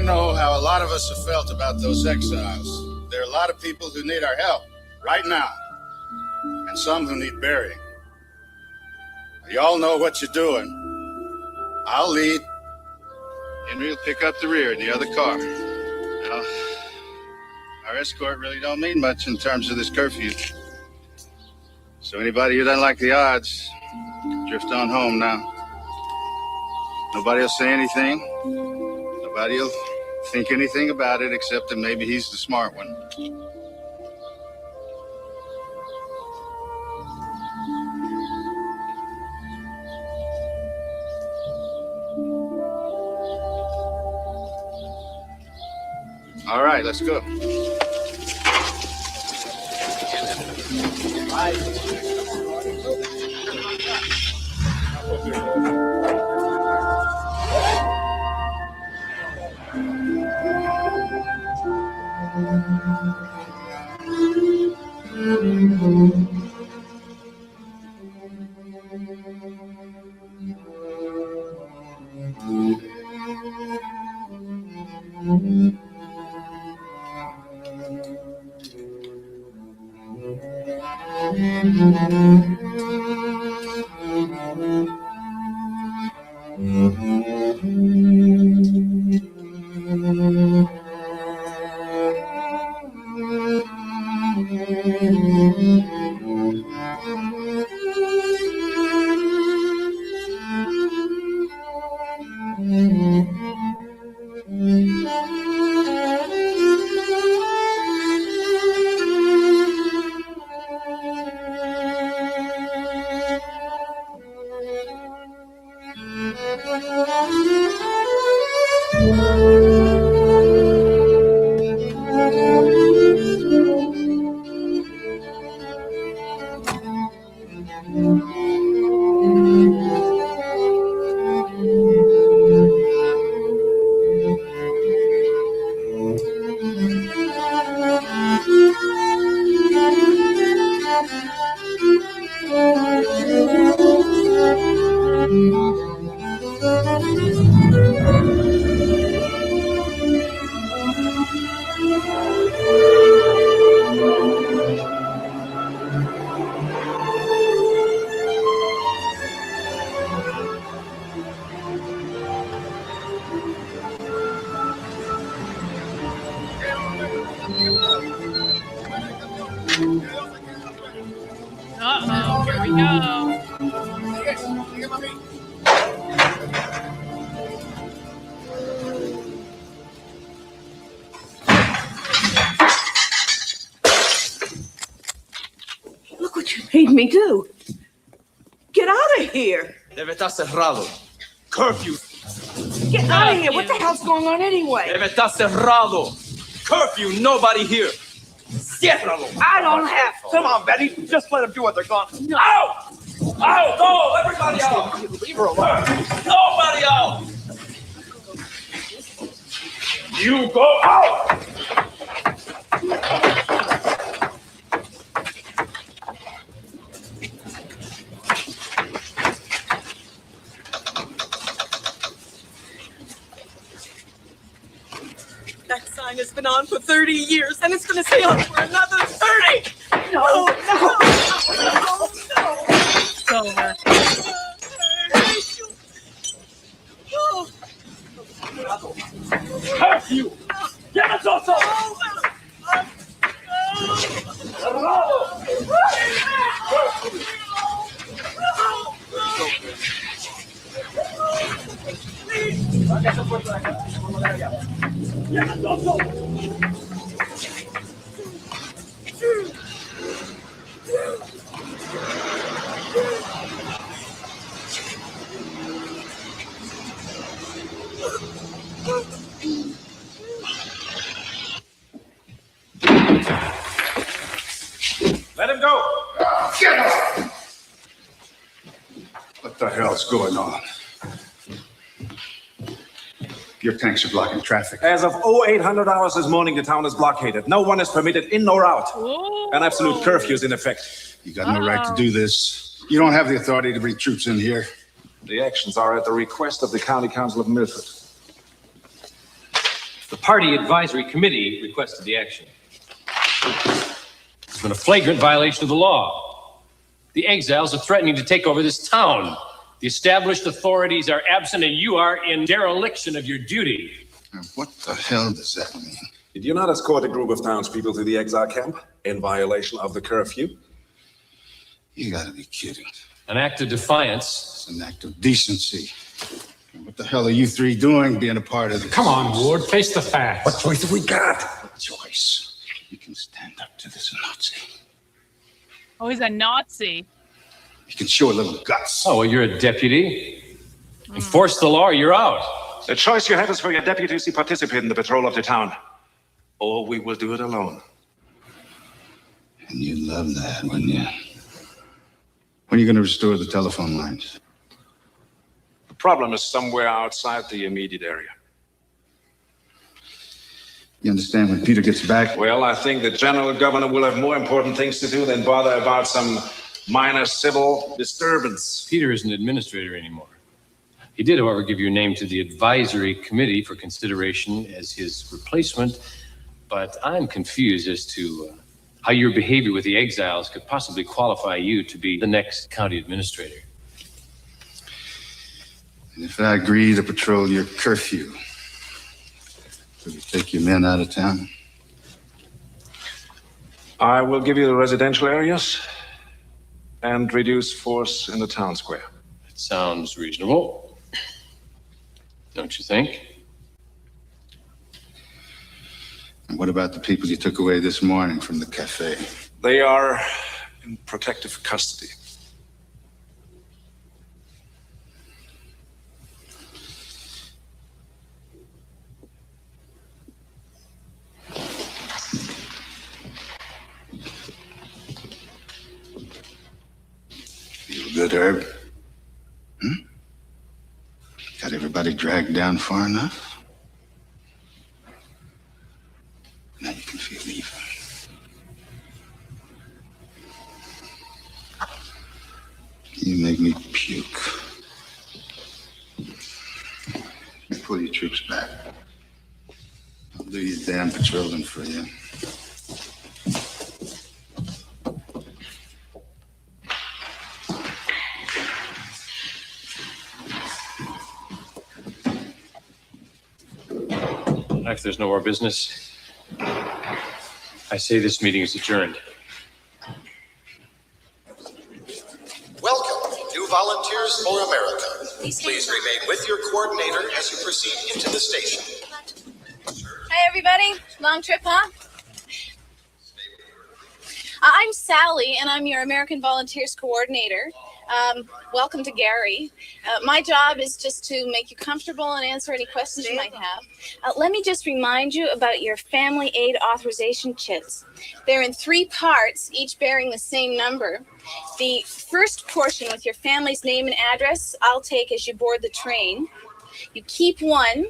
I know how a lot of us have felt about those exiles. There are a lot of people who need our help right now, and some who need burying. Y'all know what you're doing. I'll lead. Henry will pick up the rear in the other car. Now, our escort really don't mean much in terms of this curfew. So anybody who doesn't like the odds, drift on home now. Nobody will say anything. Nobody will think anything about it except that maybe he's the smart one. All right, let's go.
Uh-oh, here we go.
Look what you made me do. Get out of here.
Debe estar cerrado. Curfew.
Get out of here. What the hell's going on anyway?
Debe estar cerrado. Curfew. Nobody here. Ciérralo.
I don't have to.
Come on, Betty. Just let them do what they're going. No. Out! Out! Go! Everybody out! Leave her alone. Nobody out! You go out!
That sign has been on for 30 years, and it's going to stay on for another 30. No, no, no, no.
It's over.
Curfew! Get us also!
Let him go.
Get up! What the hell's going on? Your tanks are blocking traffic.
As of 0800 hours this morning, the town is blockaded. No one is permitted in or out. An absolute curfew is in effect.
You got no right to do this. You don't have the authority to bring troops in here.
The actions are at the request of the County Council of Milford.
The party advisory committee requested the action. It's been a flagrant violation of the law. The exiles are threatening to take over this town. The established authorities are absent, and you are in dereliction of your duty.
What the hell does that mean?
Did you not escort a group of townspeople to the exile camp in violation of the curfew?
You gotta be kidding.
An act of defiance.
It's an act of decency. What the hell are you three doing being a part of this?
Come on, Ward, face the facts.
What choice have we got? What choice? You can stand up to this Nazi.
Oh, he's a Nazi.
You can show a little guts.
Oh, well, you're a deputy. Enforce the law or you're out.
The choice you have is for your deputies to participate in the patrol of the town, or we will do it alone.
And you'd love that, wouldn't you? When are you going to restore the telephone lines?
The problem is somewhere outside the immediate area.
You understand when Peter gets back?
Well, I think the general governor will have more important things to do than bother about some minor civil disturbance.
Peter is an administrator anymore. He did, however, give your name to the advisory committee for consideration as his replacement, but I'm confused as to how your behavior with the exiles could possibly qualify you to be the next county administrator.
And if I agree to patrol your curfew, will you take your men out of town?
I will give you the residential areas and reduce force in the town square.
That sounds reasonable, don't you think?
And what about the people you took away this morning from the cafe?
They are in protective custody.
Feel good, Herb? Got everybody dragged down far enough? Now you can feel even. You make me puke. Pull your troops back. I'll do your damn patrolling for you.
If there's no more business, I say this meeting is adjourned.
Welcome, new volunteers for America. Please remain with your coordinator as you proceed into the station.
Hi, everybody. Long trip, huh? I'm Sally, and I'm your American Volunteers Coordinator. Welcome to Gary. My job is just to make you comfortable and answer any questions you might have. Let me just remind you about your family aid authorization kits. They're in 3 parts, each bearing the same number. The first portion with your family's name and address, I'll take as you board the train. You keep one,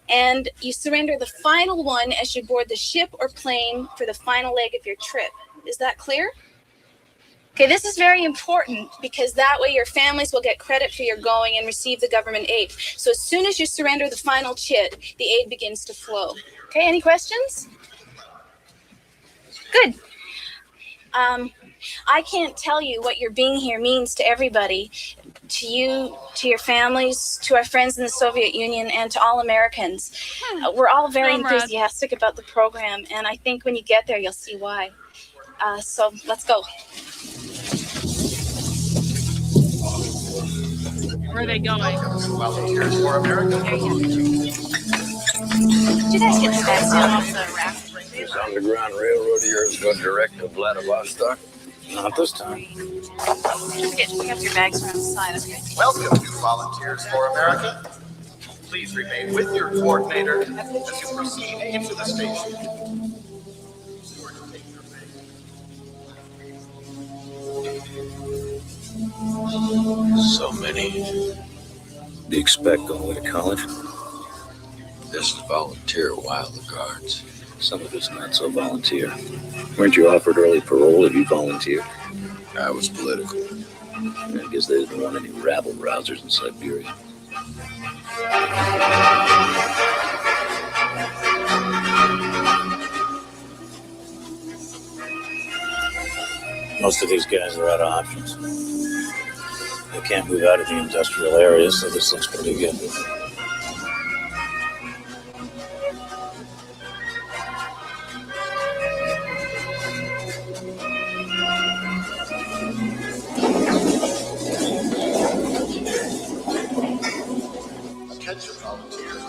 and you surrender the final one as you board the ship or plane for the final leg of your trip. Is that clear? Okay, this is very important because that way your families will get credit for your going and receive the government aid. So as soon as you surrender the final chit, the aid begins to flow. Okay, any questions? Good. I can't tell you what your being here means to everybody, to you, to your families, to our friends in the Soviet Union, and to all Americans. We're all very enthusiastic about the program, and I think when you get there, you'll see why. So let's go.
Where are they going?
Volunteers for America.
Did you guys get the bags down off the raft?
This underground railroad of yours go direct to Vladivostok? Not this time.
Don't forget to pick up your bags from outside, okay?
Welcome, new volunteers for America. Please remain with your coordinator as you proceed into the station.
So many. Do you expect going away to college? This is volunteer Wild Guards. Some of it's not so volunteer. Weren't you offered early parole if you volunteered? I was political. I guess they didn't want any rabble-rousers in Siberia. Most of these guys are out of options. They can't move out of the industrial areas, so this looks pretty good.
Attention volunteers.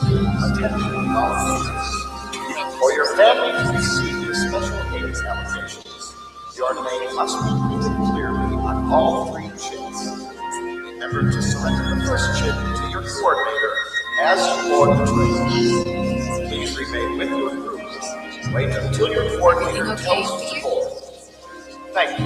Attention volunteers. For your family to receive your special aids allocations, your name must be printed clearly on all 3 chits. Remember to surrender the first chit to your coordinator as you board the train. Please remain with your group. Wait until your coordinator tells you to board. Thank you.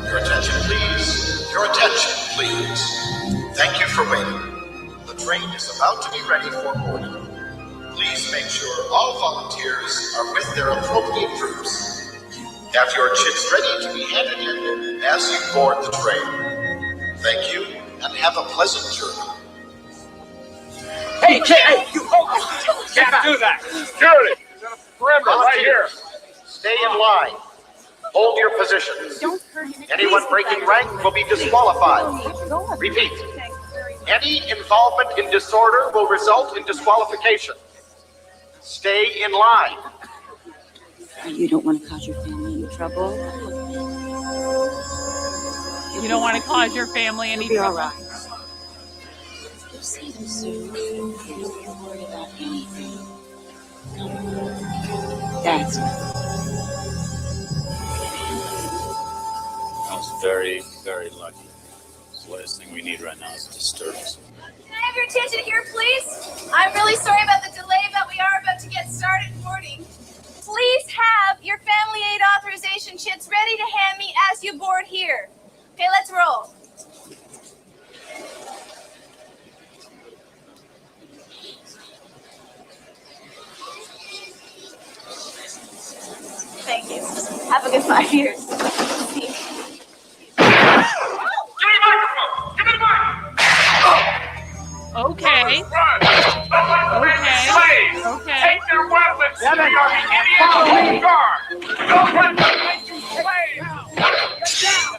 Your attention, please. Your attention, please. Thank you for waiting. The train is about to be ready for boarding. Please make sure all volunteers are with their appropriate groups. Have your chits ready to be handed in as you board the train. Thank you, and have a pleasant journey.
Hey, you can't do that. Security, perimeter right here.
Stay in line. Hold your positions. Anyone breaking rank will be disqualified. Repeat. Any involvement in disorder will result in disqualification. Stay in line.
You don't want to cause your family any trouble.
You don't want to cause your family any
You'll be
trouble.
all right. You'll see them soon. You don't have to worry about anything. That's
I was very, very lucky. The last thing we need right now is a disturbance.
Can I have your attention here, please? I'm really sorry about the delay, but we are about to get started boarding. Please have your family aid authorization chits ready to hand me as you board here. Okay, let's roll. Thank you. Have a good 5 years. See you.
Okay. Okay.
Take their weapons. We are the Indians of the guard. Don't let them make you slaves. Get down.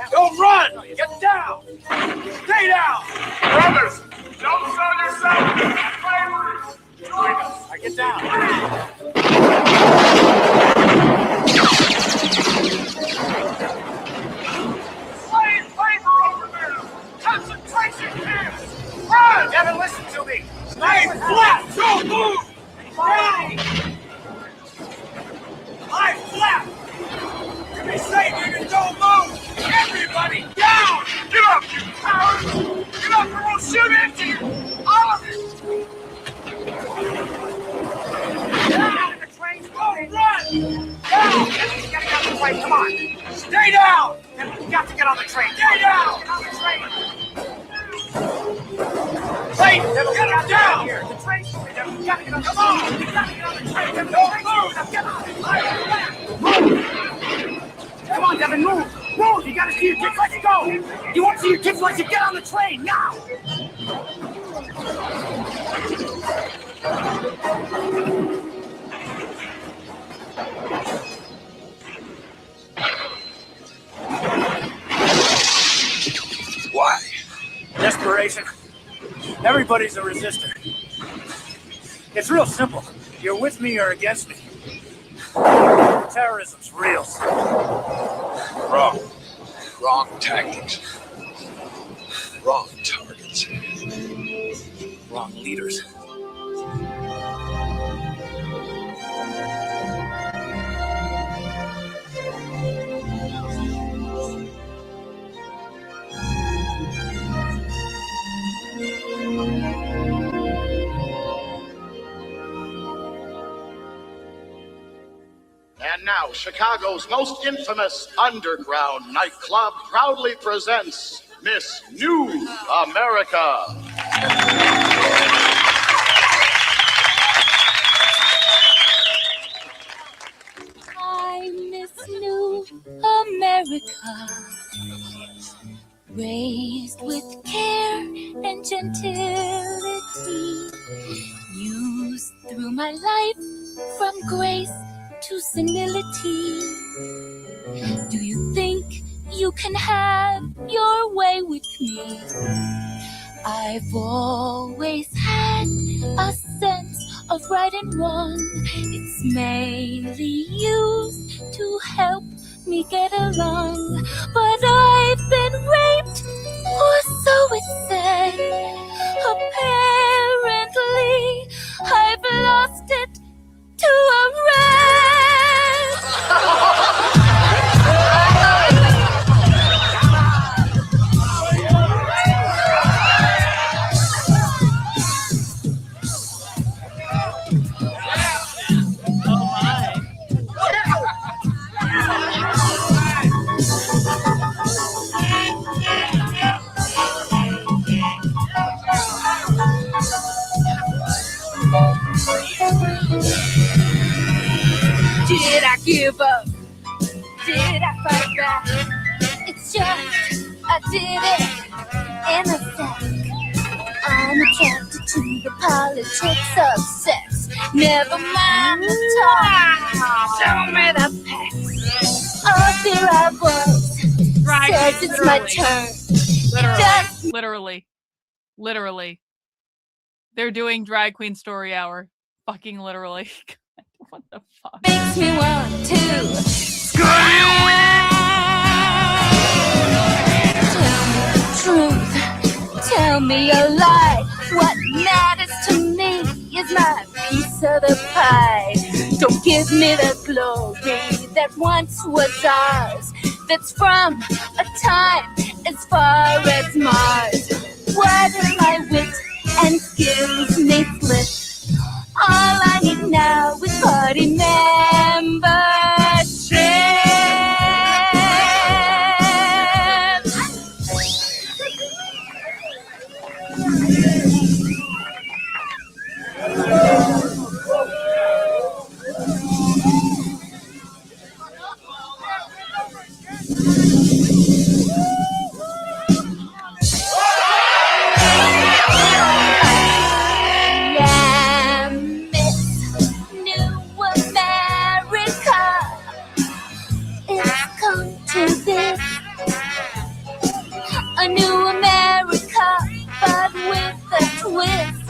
Don't run. Get down. Stay down. Brothers, don't sell yourselves to slavery. Join us. Get down. Slave labor over there. Concentration camps. Run. Devin, listen to me. Stay flat. Don't move. Down. Lie flat. You be safe. You don't move. Everybody down. Get up, you cowards. Get up or we'll shoot into you. All of you. Get out of the train. Don't run. Down. You gotta get on the train. Come on. Stay down. You got to get on the train. Stay down. Get on the train. Wait, get him down! Here. The train's moving. You gotta get on. Come on! You gotta get on the train. Don't move! Get on! Move! Come on, Devin, move! Move! You gotta see your kids. Let's go! You want to see your kids? Let's get on the train now! Why? Desperation. Everybody's a resistor. It's real simple. You're with me or against me. Terrorism's real.
Wrong. Wrong tactics. Wrong targets.
Wrong leaders.
And now, Chicago's most infamous underground nightclub proudly presents Miss New America.
I miss New America, raised with care and gentility, used through my life from grace to senility. Do you think you can have your way with me? I've always had a sense of right and wrong. It's mainly used to help me get along. But I've been raped, or so it's said. Apparently, I've lost it to a red. Did I give up? Did I fight back? It's just I did it in a sec. I'm attracted to the politics of sex. Never mind the talk, show me the pecs. Up here I was, says it's my turn.
Literally. They're doing Drag Queen Story Hour. Fucking literally. What the fuck?
Makes me want to scream. Tell me the truth, tell me a lie. What matters to me is my piece of the pie. Don't give me the glory that once was ours, that's from a time as far as Mars. Why do my wit and skills may slip? All I need now is party membership. A new America, but with a twist.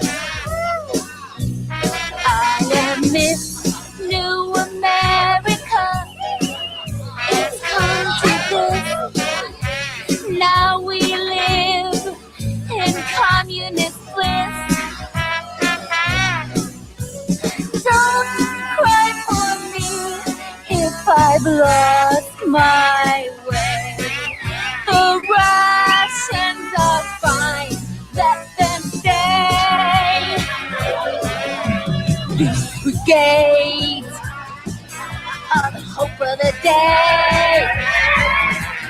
I am Miss New America. It's come to this. Now we live in communist bliss. Don't cry for me if I've lost my way. The Russians are fine, let them stay. These brigades are the hope of the day.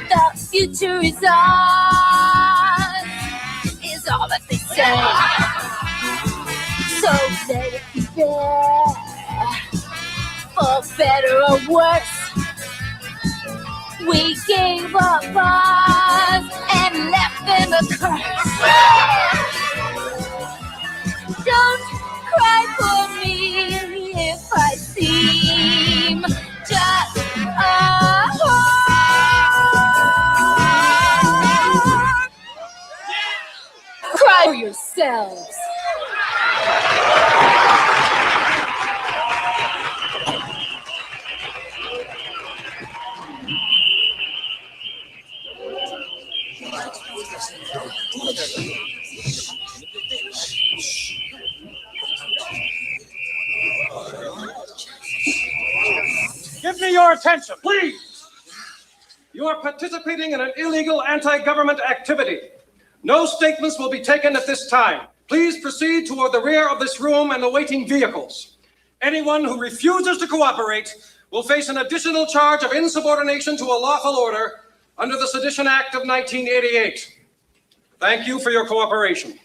The future is ours, is all that they say. So let it be there, for better or worse. We gave up ours and left them a curse. Don't cry for me if I seem just a whore. Cry for yourselves.
Give me your attention, please. You are participating in an illegal anti-government activity. No statements will be taken at this time. Please proceed toward the rear of this room and the waiting vehicles. Anyone who refuses to cooperate will face an additional charge of insubordination to a lawful order under the Sedition Act of 1988. Thank you for your cooperation.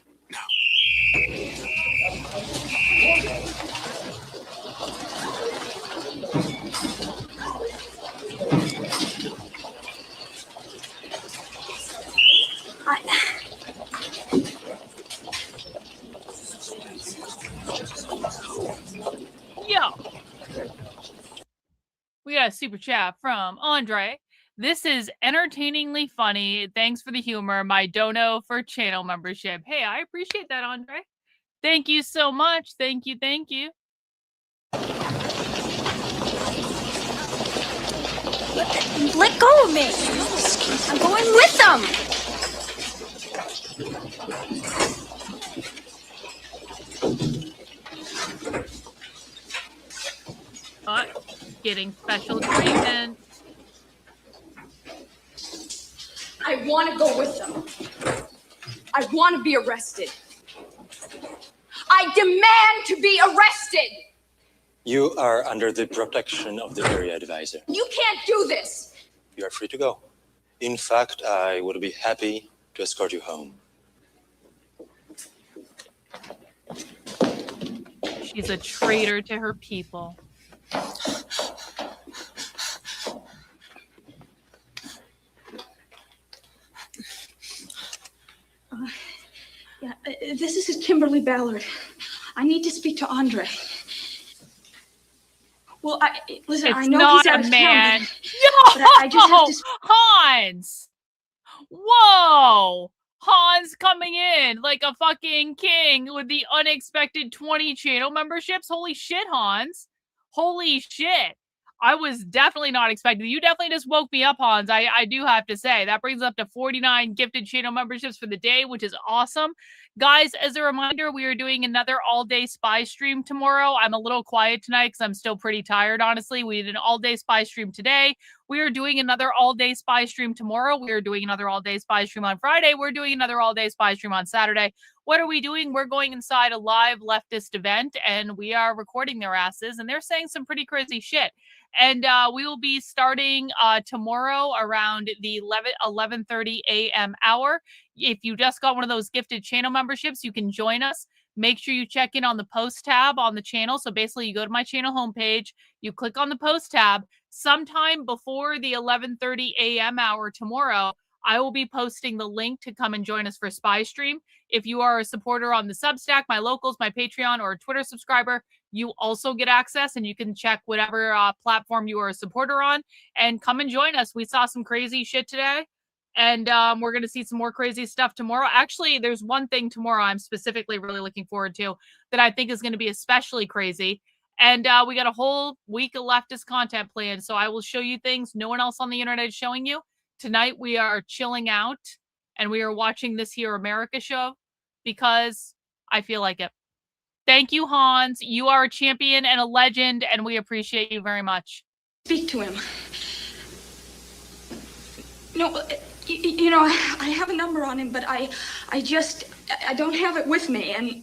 Yo. We got a super chat from Andre. This is entertainingly funny. Thanks for the humor. My dono for channel membership. Hey, I appreciate that, Andre. Thank you so much. Thank you. Thank you.
Let go of me. I'm going with them.
Not getting special treatment.
I want to go with them. I want to be arrested. I demand to be arrested.
You are under the protection of the area advisor.
You can't do this.
You are free to go. In fact, I would be happy to escort you home.
She's a traitor to her people.
This is Kimberly Ballard. I need to speak to Andre. Well, listen,
It's
I know
not
he's out
a
of
man.
town, but I just have to.
Hans! Whoa! Hans coming in like a fucking king with the unexpected 20 channel memberships. Holy shit, Hans. Holy shit. I was definitely not expecting. You definitely just woke me up, Hans. I do have to say. That brings up to 49 gifted channel memberships for the day, which is awesome. Guys, as a reminder, we are doing another all-day spy stream tomorrow. I'm a little quiet tonight because I'm still pretty tired, honestly. We did an all-day spy stream today. We are doing another all-day spy stream tomorrow. We are doing another all-day spy stream on Friday. We're doing another all-day spy stream on Saturday. What are we doing? We're going inside a live leftist event, and we are recording their asses, and they're saying some pretty crazy shit. And we will be starting tomorrow around the 11:30 a.m. hour. If you just got one of those gifted channel memberships, you can join us. Make sure you check in on the post tab on the channel. So basically, you go to my channel homepage, you click on the post tab. Sometime before the 11:30 a.m. hour tomorrow, I will be posting the link to come and join us for Spy Stream. If you are a supporter on the Substack, my locals, my Patreon, or a Twitter subscriber, you also get access, and you can check whatever platform you are a supporter on and come and join us. We saw some crazy shit today, and we're going to see some more crazy stuff tomorrow. Actually, there's one thing tomorrow I'm specifically really looking forward to that I think is going to be especially crazy. And we got a whole week of leftist content planned, so I will show you things no one else on the internet is showing you. Tonight, we are chilling out, and we are watching this here America show because I feel like it. Thank you, Hans. You are a champion and a legend, and we appreciate you very much.
Speak to him. No, you know, I have a number on him, but I don't have it with me, and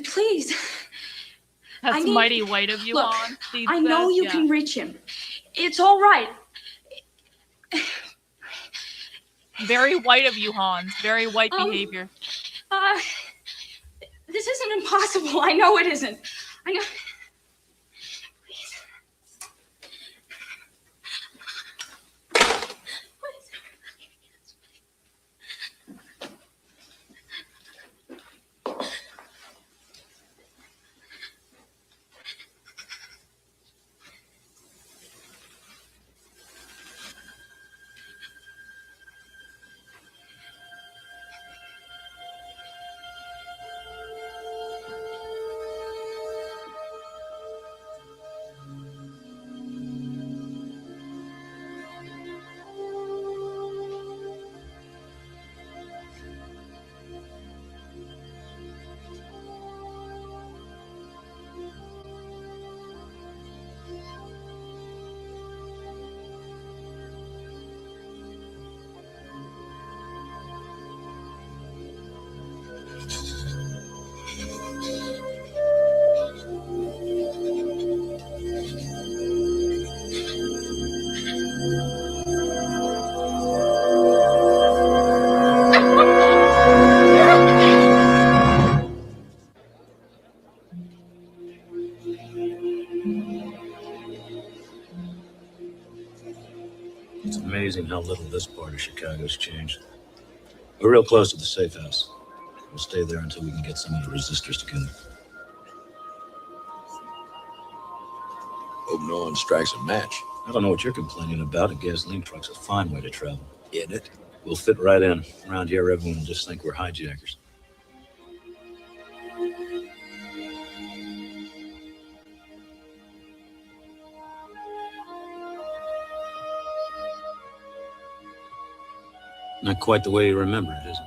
please.
That's mighty white of you,
look,
Hans.
I know you can reach him. It's all right.
Very white of you, Hans. Very white behavior.
This isn't impossible. I know it isn't. I know.
amazing how little this part of Chicago's changed. We're real close to the safe house. We'll stay there until we can get some of the resistors together.
Hope no one strikes a match.
I don't know what you're complaining about. A gasoline truck's a fine way to travel. Isn't it? We'll fit right in. Around here, everyone will just think we're hijackers. Not quite the way you remember it, is it?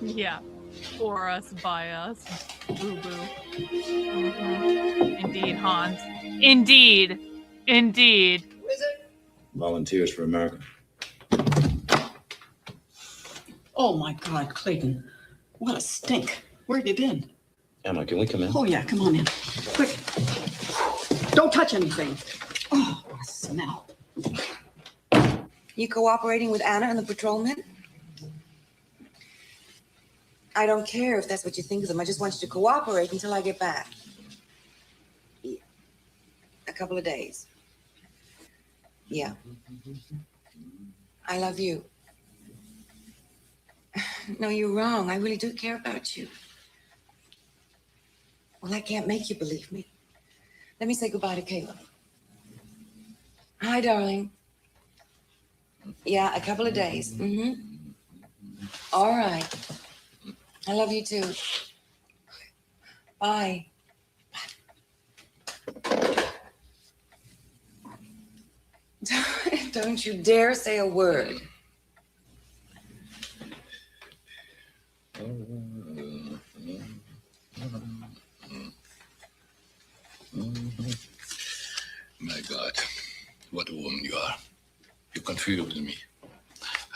Yeah. For us, by us. Boo-boo. Mm-hmm. Indeed, Hans. Indeed. Indeed.
Volunteers for America.
Oh my God, Clayton. What a stink. Where have you been?
Emma, can we come in?
Oh yeah, come on in. Quick. Don't touch anything. Oh, what a smell.
You cooperating with Anna and the patrolmen? I don't care if that's what you think of them. I just want you to cooperate until I get back. Yeah. A couple of days. Yeah. I love you. No, you're wrong. I really do care about you. Well, I can't make you believe me. Let me say goodbye to Caleb. Hi, darling. Yeah, a couple of days. Mm-hmm. All right. I love you too. Bye. Don't you dare say a word.
My God, what a woman you are. You confuse me.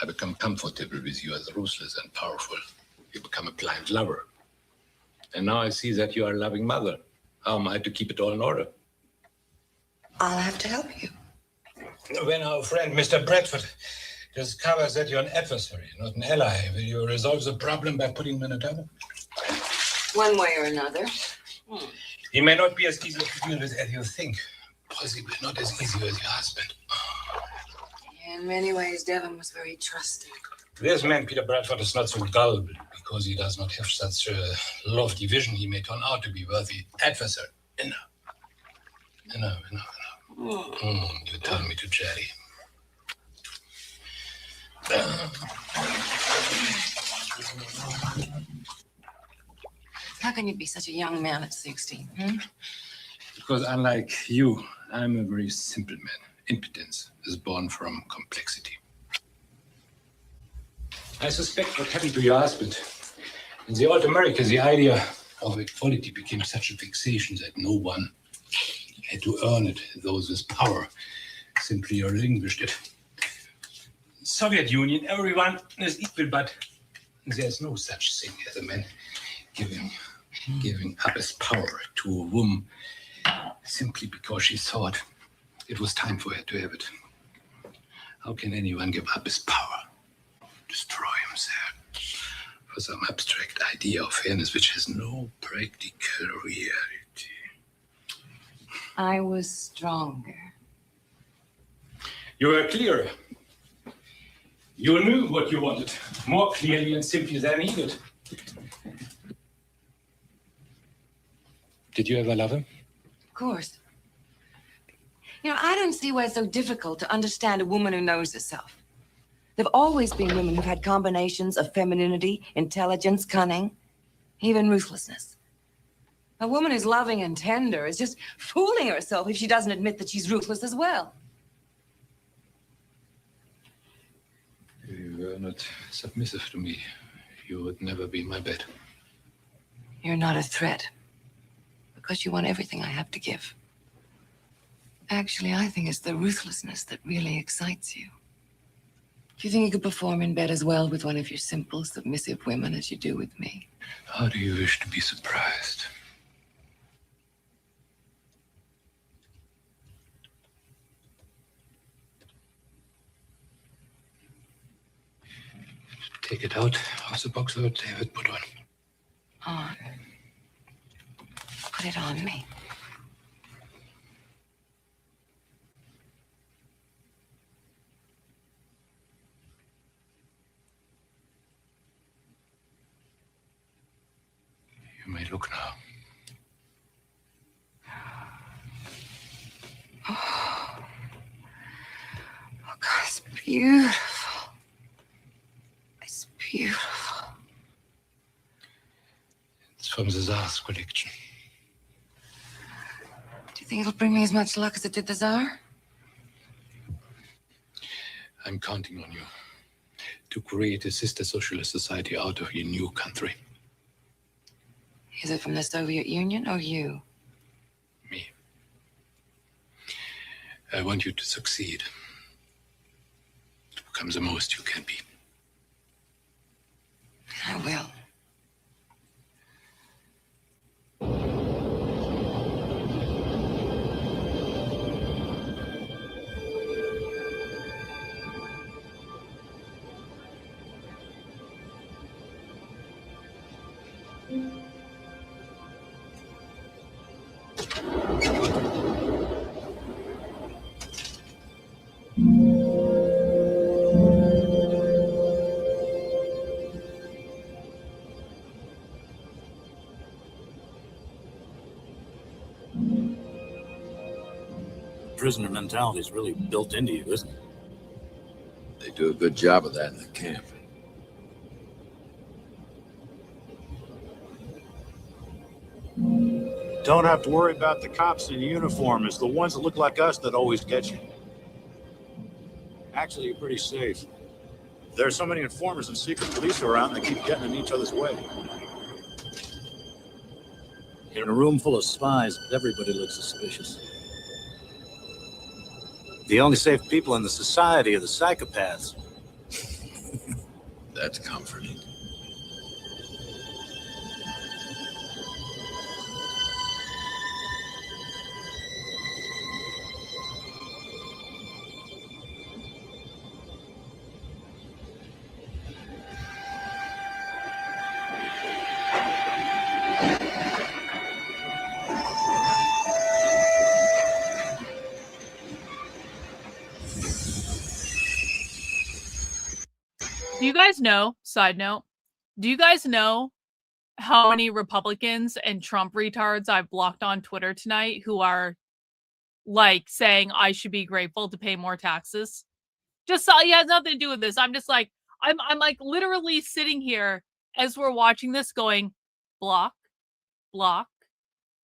I become comfortable with you as ruthless and powerful. You become a blind lover. And now I see that you are a loving mother. How am I to keep it all in order?
I'll have to help you.
When our friend Mr. Bradford discovers that you're an adversary, not an ally, will you resolve the problem by putting him in a double?
One way or another.
He may not be as easy to deal with as you think. Possibly not as easy as your husband.
In many ways, Devon was very trusting.
This man, Peter Bradford, is not so gullible because he does not have such a lofty vision. He may turn out to be worthy adversary. Enough. You tell me to Jerry.
How can you be such a young man at 16?
Because unlike you, I'm a very simple man. Impotence is born from complexity. I suspect what happened to your husband. In the old America, the idea of equality became such a fixation that no one had to earn it. Those with power simply relinquished it. In the Soviet Union, everyone is equal, but there's no such thing as a man giving up his power to a woman simply because she thought it was time for her to have it. How can anyone give up his power? Destroy himself for some abstract idea of fairness which has no practical reality.
I was stronger.
You were clearer. You knew what you wanted more clearly and simply than he did. Did you ever love him?
Of course. I don't see why it's so difficult to understand a woman who knows herself. There've always been women who've had combinations of femininity, intelligence, cunning, even ruthlessness. A woman who's loving and tender is just fooling herself if she doesn't admit that she's ruthless as well.
If you were not submissive to me, you would never be my bet.
You're not a threat because you want everything I have to give. Actually, I think it's the ruthlessness that really excites you. Do you think you could perform in bed as well with one of your simple, submissive women as you do with me?
How do you wish to be surprised? Take it out of the box that David put on.
On. Put it on me.
You may look now.
Oh, God, it's beautiful. It's beautiful.
It's from the Tsar's collection.
Do you think it'll bring me as much luck as it did the Tsar?
I'm counting on you to create a sister socialist society out of your new country.
Is it from the Soviet Union or you?
Me. I want you to succeed. To become the most you can be.
I will.
Prisoner mentality is really built into you, isn't it?
They do a good job of that in the camp.
Don't have to worry about the cops in uniform. It's the ones that look like us that always get you. Actually, you're pretty safe. There are so many informers and secret police around, they keep getting in each other's way.
In a room full of spies, everybody looks suspicious.
The only safe people in the society are the psychopaths.
That's comforting.
Do you guys know, side note, do you guys know how many Republicans and Trump retards I've blocked on Twitter tonight who are like saying I should be grateful to pay more taxes? Just it has nothing to do with this. I'm just like, I'm like literally sitting here as we're watching this going, block, block,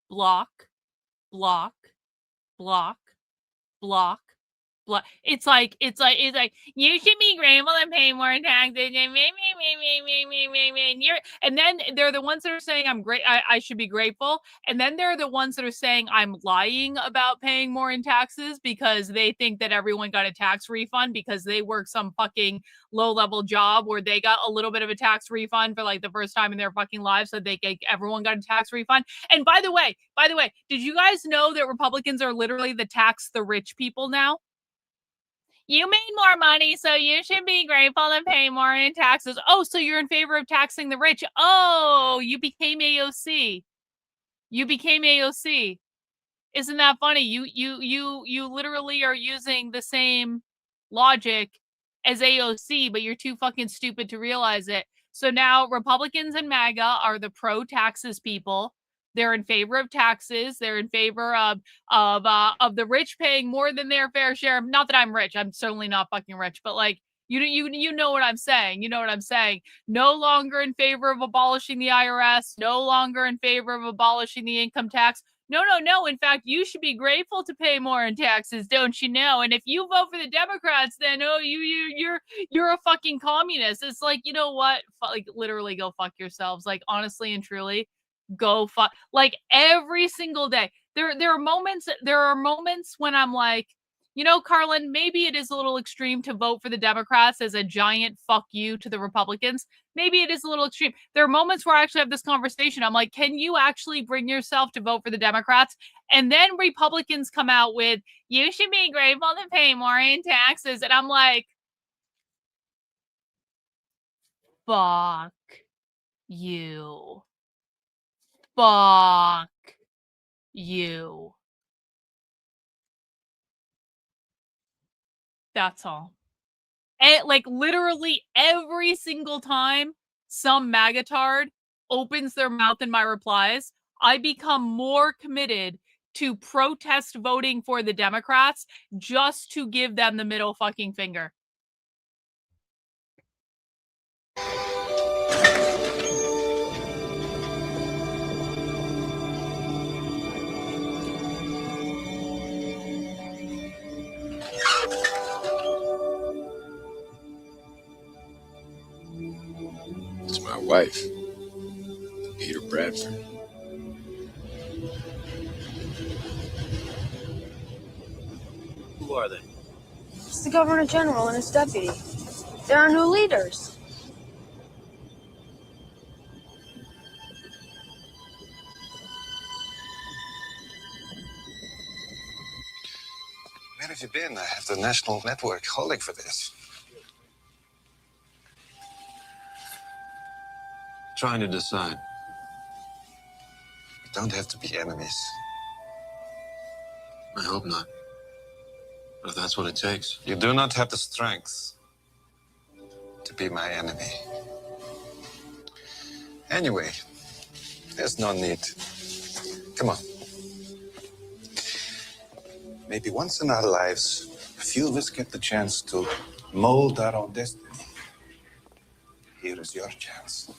block, block, block, block. It's like you should be grateful and pay more taxes. And then they're the ones that are saying I'm great. I should be grateful. And then there are the ones that are saying I'm lying about paying more in taxes because they think that everyone got a tax refund because they work some fucking low-level job where they got a little bit of a tax refund for like the first time in their fucking lives, so everyone got a tax refund. And by the way, did you guys know that Republicans are literally the tax the rich people now? You made more money, so you should be grateful and pay more in taxes. Oh, so you're in favor of taxing the rich. Oh, you became AOC. You became AOC. Isn't that funny? You literally are using the same logic as AOC, but you're too fucking stupid to realize it. So now Republicans and MAGA are the pro-taxes people. They're in favor of taxes. They're in favor of the rich paying more than their fair share. Not that I'm rich. I'm certainly not fucking rich, but like you know what I'm saying. You know what I'm saying. No longer in favor of abolishing the IRS. No longer in favor of abolishing the income tax. No. In fact, you should be grateful to pay more in taxes, don't you know? And if you vote for the Democrats, then you're a fucking communist. It's like, you know what? Like literally go fuck yourselves. Like honestly and truly. Go fuck, like every single day. There are moments when I'm like, You know, Karlyn, maybe it is a little extreme to vote for the Democrats as a giant fuck you to the Republicans. Maybe it is a little extreme. There are moments where I actually have this conversation. I'm like, can you actually bring yourself to vote for the Democrats? And then Republicans come out with, you should be grateful to pay more in taxes. And I'm like, fuck you. Fuck you. That's all. And like literally every single time some magatard opens their mouth in my replies, I become more committed to protest voting for the Democrats just to give them the middle fucking finger.
It's my wife, Peter Bradford.
Who are they?
It's the Governor General and his deputy. They're our new leaders.
Where have you been? I have the national network holding for this.
Trying to decide.
We don't have to be enemies.
I hope not. But if that's what it takes.
You do not have the strength to be my enemy. Anyway, there's no need. Come on. Maybe once in our lives, a few of us get the chance to mold our own destiny. Here is your chance.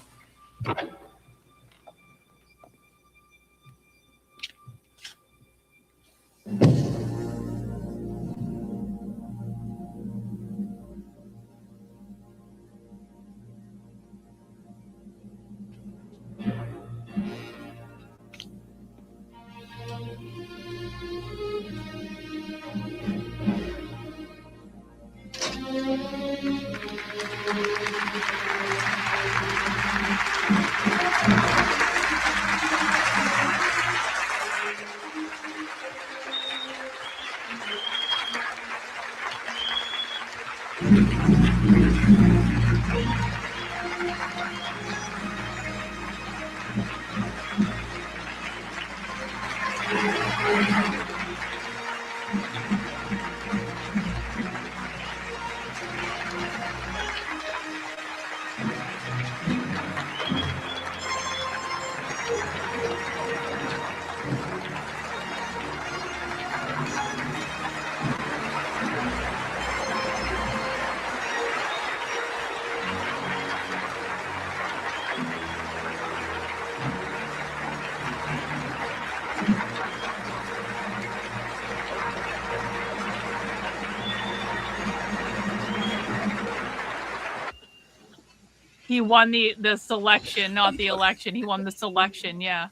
He won the selection, not the election. He won the selection, yeah.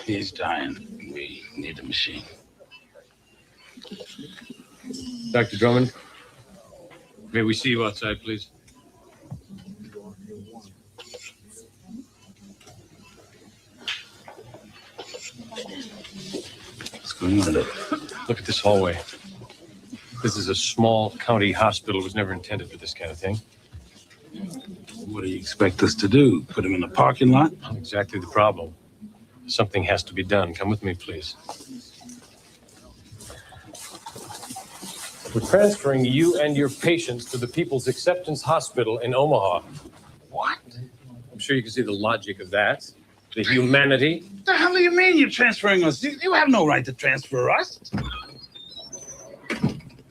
He's dying. We need a machine.
Dr. Drummond, may we see you outside, please?
What's going on?
Look at this hallway. This is a small county hospital. It was never intended for this kind of thing.
What do you expect us to do? Put him in the parking lot?
Not exactly the problem. Something has to be done. Come with me, please. We're transferring you and your patients to the People's Acceptance Hospital in Omaha.
What?
I'm sure you can see the logic of that. The humanity.
What the hell do you mean you're transferring us? You have no right to transfer us.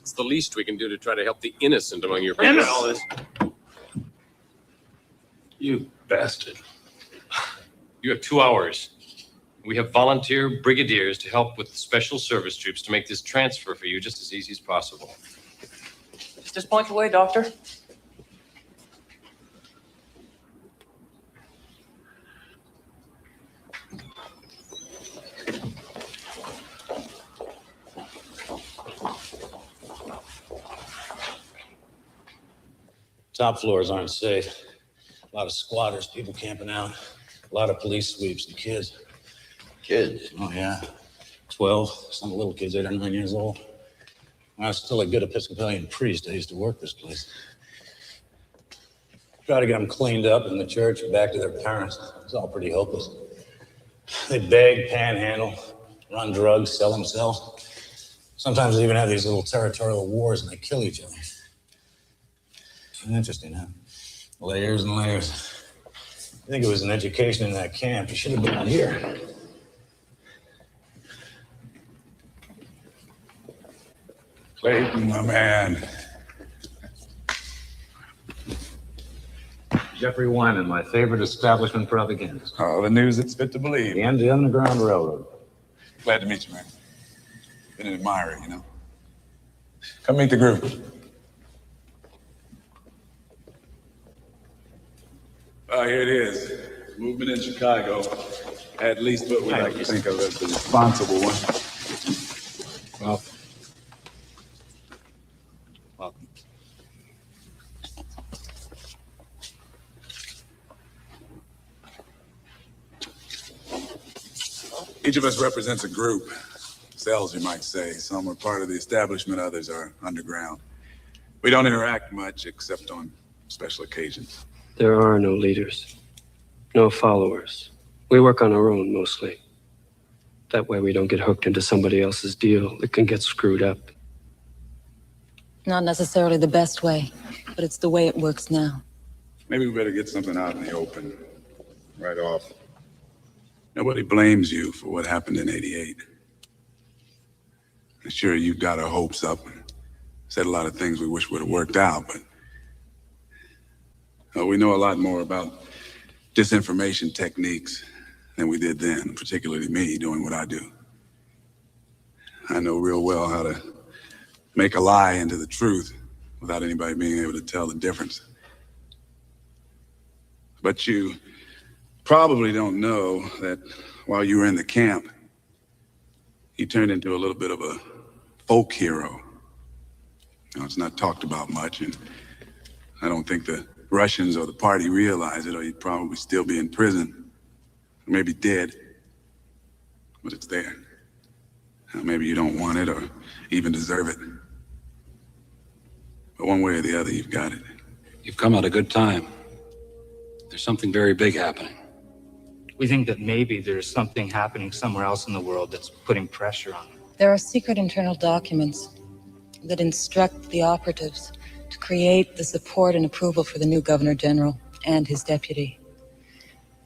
It's the least we can do to try to help the innocent among your patients.
You bastard.
You have 2 hours. We have volunteer brigadiers to help with special service troops to make this transfer for you just as easy as possible.
Just point the way, Doctor.
Top floors aren't safe. A lot of squatters, people camping out. A lot of police sweeps and kids.
Kids?
Oh, yeah. 12. Some little kids, 8 or 9 years old. I was still a good Episcopalian priest. I used to work this place. Try to get them cleaned up in the church and back to their parents. It's all pretty hopeless. They beg, panhandle, run drugs, sell themselves. Sometimes they even have these little territorial wars and they kill each other. It's interesting, huh? Layers and layers. I think it was an education in that camp. You should have been out here.
Clayton, my man.
Jeffrey Wyman, my favorite establishment propagandist.
Oh, the news it's fit to believe.
The end of the Underground Railroad.
Glad to meet you, man. Been an admirer, you know. Come meet the group. Oh, here it is. Movement in Chicago. At least what we like to think of as the responsible one. Well, welcome. Each of us represents a group. Cells, you might say. Some are part of the establishment, others are underground. We don't interact much except on special occasions.
There are no leaders, no followers. We work on our own mostly. That way we don't get hooked into somebody else's deal that can get screwed up.
Not necessarily the best way, but it's the way it works now.
Maybe we better get something out in the open, right off. Nobody blames you for what happened in '88. Sure, you got our hopes up and said a lot of things we wish would have worked out, but we know a lot more about disinformation techniques than we did then, particularly me doing what I do. I know real well how to make a lie into the truth without anybody being able to tell the difference. But you probably don't know that while you were in the camp, he turned into a little bit of a folk hero. You know, it's not talked about much, and I don't think the Russians or the party realize it, or he'd probably still be in prison, or maybe dead. But it's there. Now, maybe you don't want it or even deserve it. But one way or the other, you've got it.
You've come at a good time. There's something very big happening.
We think that maybe there's something happening somewhere else in the world that's putting pressure on them.
There are secret internal documents that instruct the operatives to create the support and approval for the new Governor General and his deputy.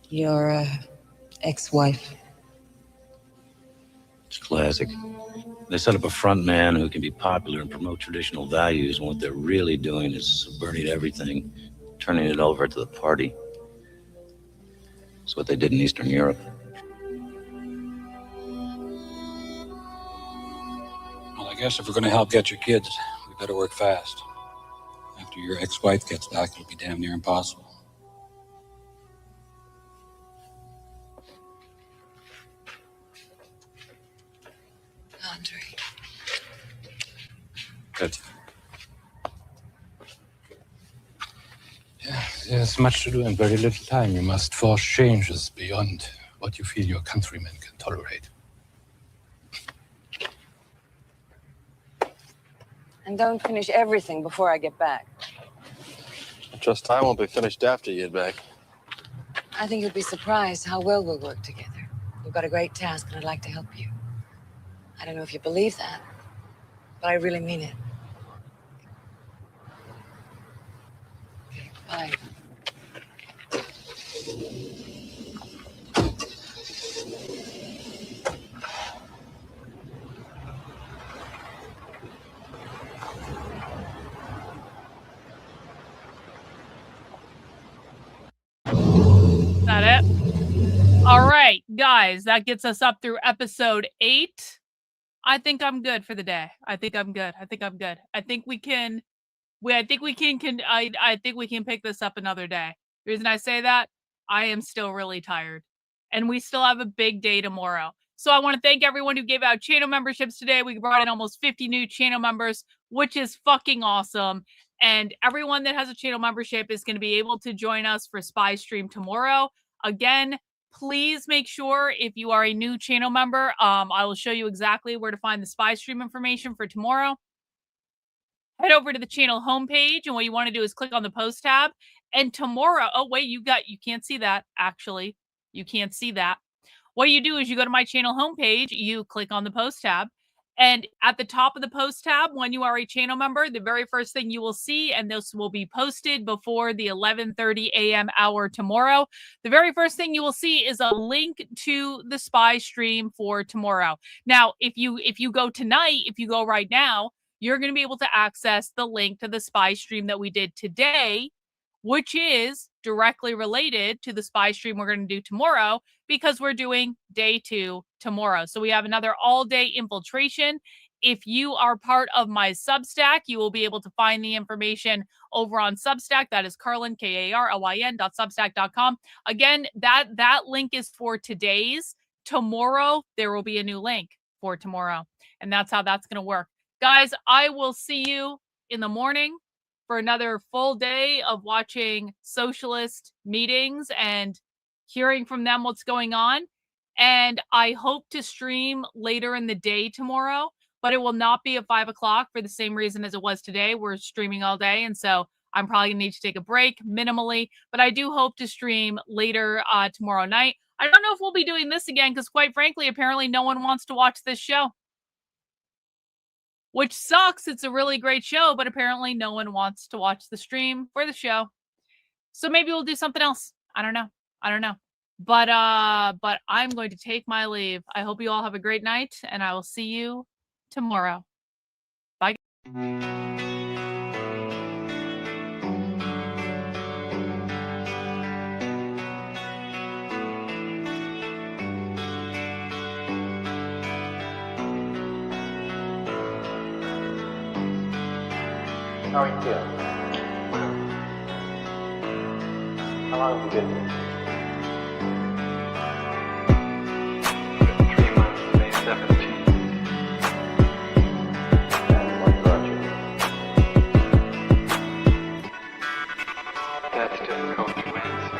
Your ex-wife.
It's classic. They set up a front man who can be popular and promote traditional values, and what they're really doing is subverting everything, turning it over to the party. It's what they did in Eastern Europe.
Well, I guess if we're going to help get your kids, we better work fast. After your ex-wife gets back, it'll be damn near impossible.
Andre.
Good.
Yeah, there's much to do and very little time. You must force changes beyond what you feel your countrymen can tolerate.
And don't finish everything before I get back.
I trust I won't be finished after you get back.
I think you'll be surprised how well we'll work together. We've got a great task, and I'd like to help you. I don't know if you believe that, but I really mean it. Okay, bye.
Is that it? All right, guys, that gets us up through episode 8. I think I'm good for the day. I think I'm good. I think we can pick this up another day. The reason I say that, I am still really tired. And we still have a big day tomorrow. So I want to thank everyone who gave out channel memberships today. We brought in almost 50 new channel members, which is fucking awesome. And everyone that has a channel membership is going to be able to join us for Spy Stream tomorrow. Again, please make sure if you are a new channel member, I will show you exactly where to find the Spy Stream information for tomorrow. Head over to the channel homepage, and what you want to do is click on the post tab. And tomorrow, oh wait, you can't see that, actually. You can't see that. What you do is you go to my channel homepage, you click on the post tab, and at the top of the post tab, when you are a channel member, the very first thing you will see, and this will be posted before the 11:30 a.m. hour tomorrow, the very first thing you will see is a link to the Spy Stream for tomorrow. Now, if you go tonight, if you go right now, you're going to be able to access the link to the Spy Stream that we did today, which is directly related to the Spy Stream we're going to do tomorrow, because we're doing day 2 tomorrow. So we have another all-day infiltration. If you are part of my Substack, you will be able to find the information over on Substack. That is Karlyn, KARLYN.substack.com. Again, that link is for today's. Tomorrow, there will be a new link for tomorrow. And that's how that's going to work. Guys, I will see you in the morning for another full day of watching socialist meetings and hearing from them what's going on. And I hope to stream later in the day tomorrow, but it will not be at 5 o'clock for the same reason as it was today. We're streaming all day, and so I'm probably going to need to take a break minimally, but I do hope to stream later tomorrow night. I don't know if we'll be doing this again because, quite frankly, apparently no one wants to watch this show. Which sucks. It's a really great show, but apparently no one wants to watch the stream for the show. So maybe we'll do something else. I don't know. But I'm going to take my leave. I hope you all have a great night, and I will see you tomorrow. Bye.
How are you feeling? How long have you been here?
3 months, May 17th.
And what brought you?
That's difficult to answer.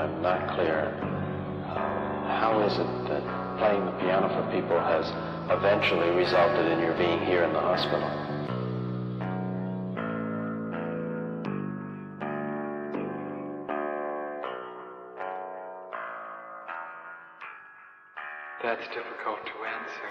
I'm not clear. How is it that playing the piano for people has eventually resulted in your being here in the hospital?
That's difficult to answer.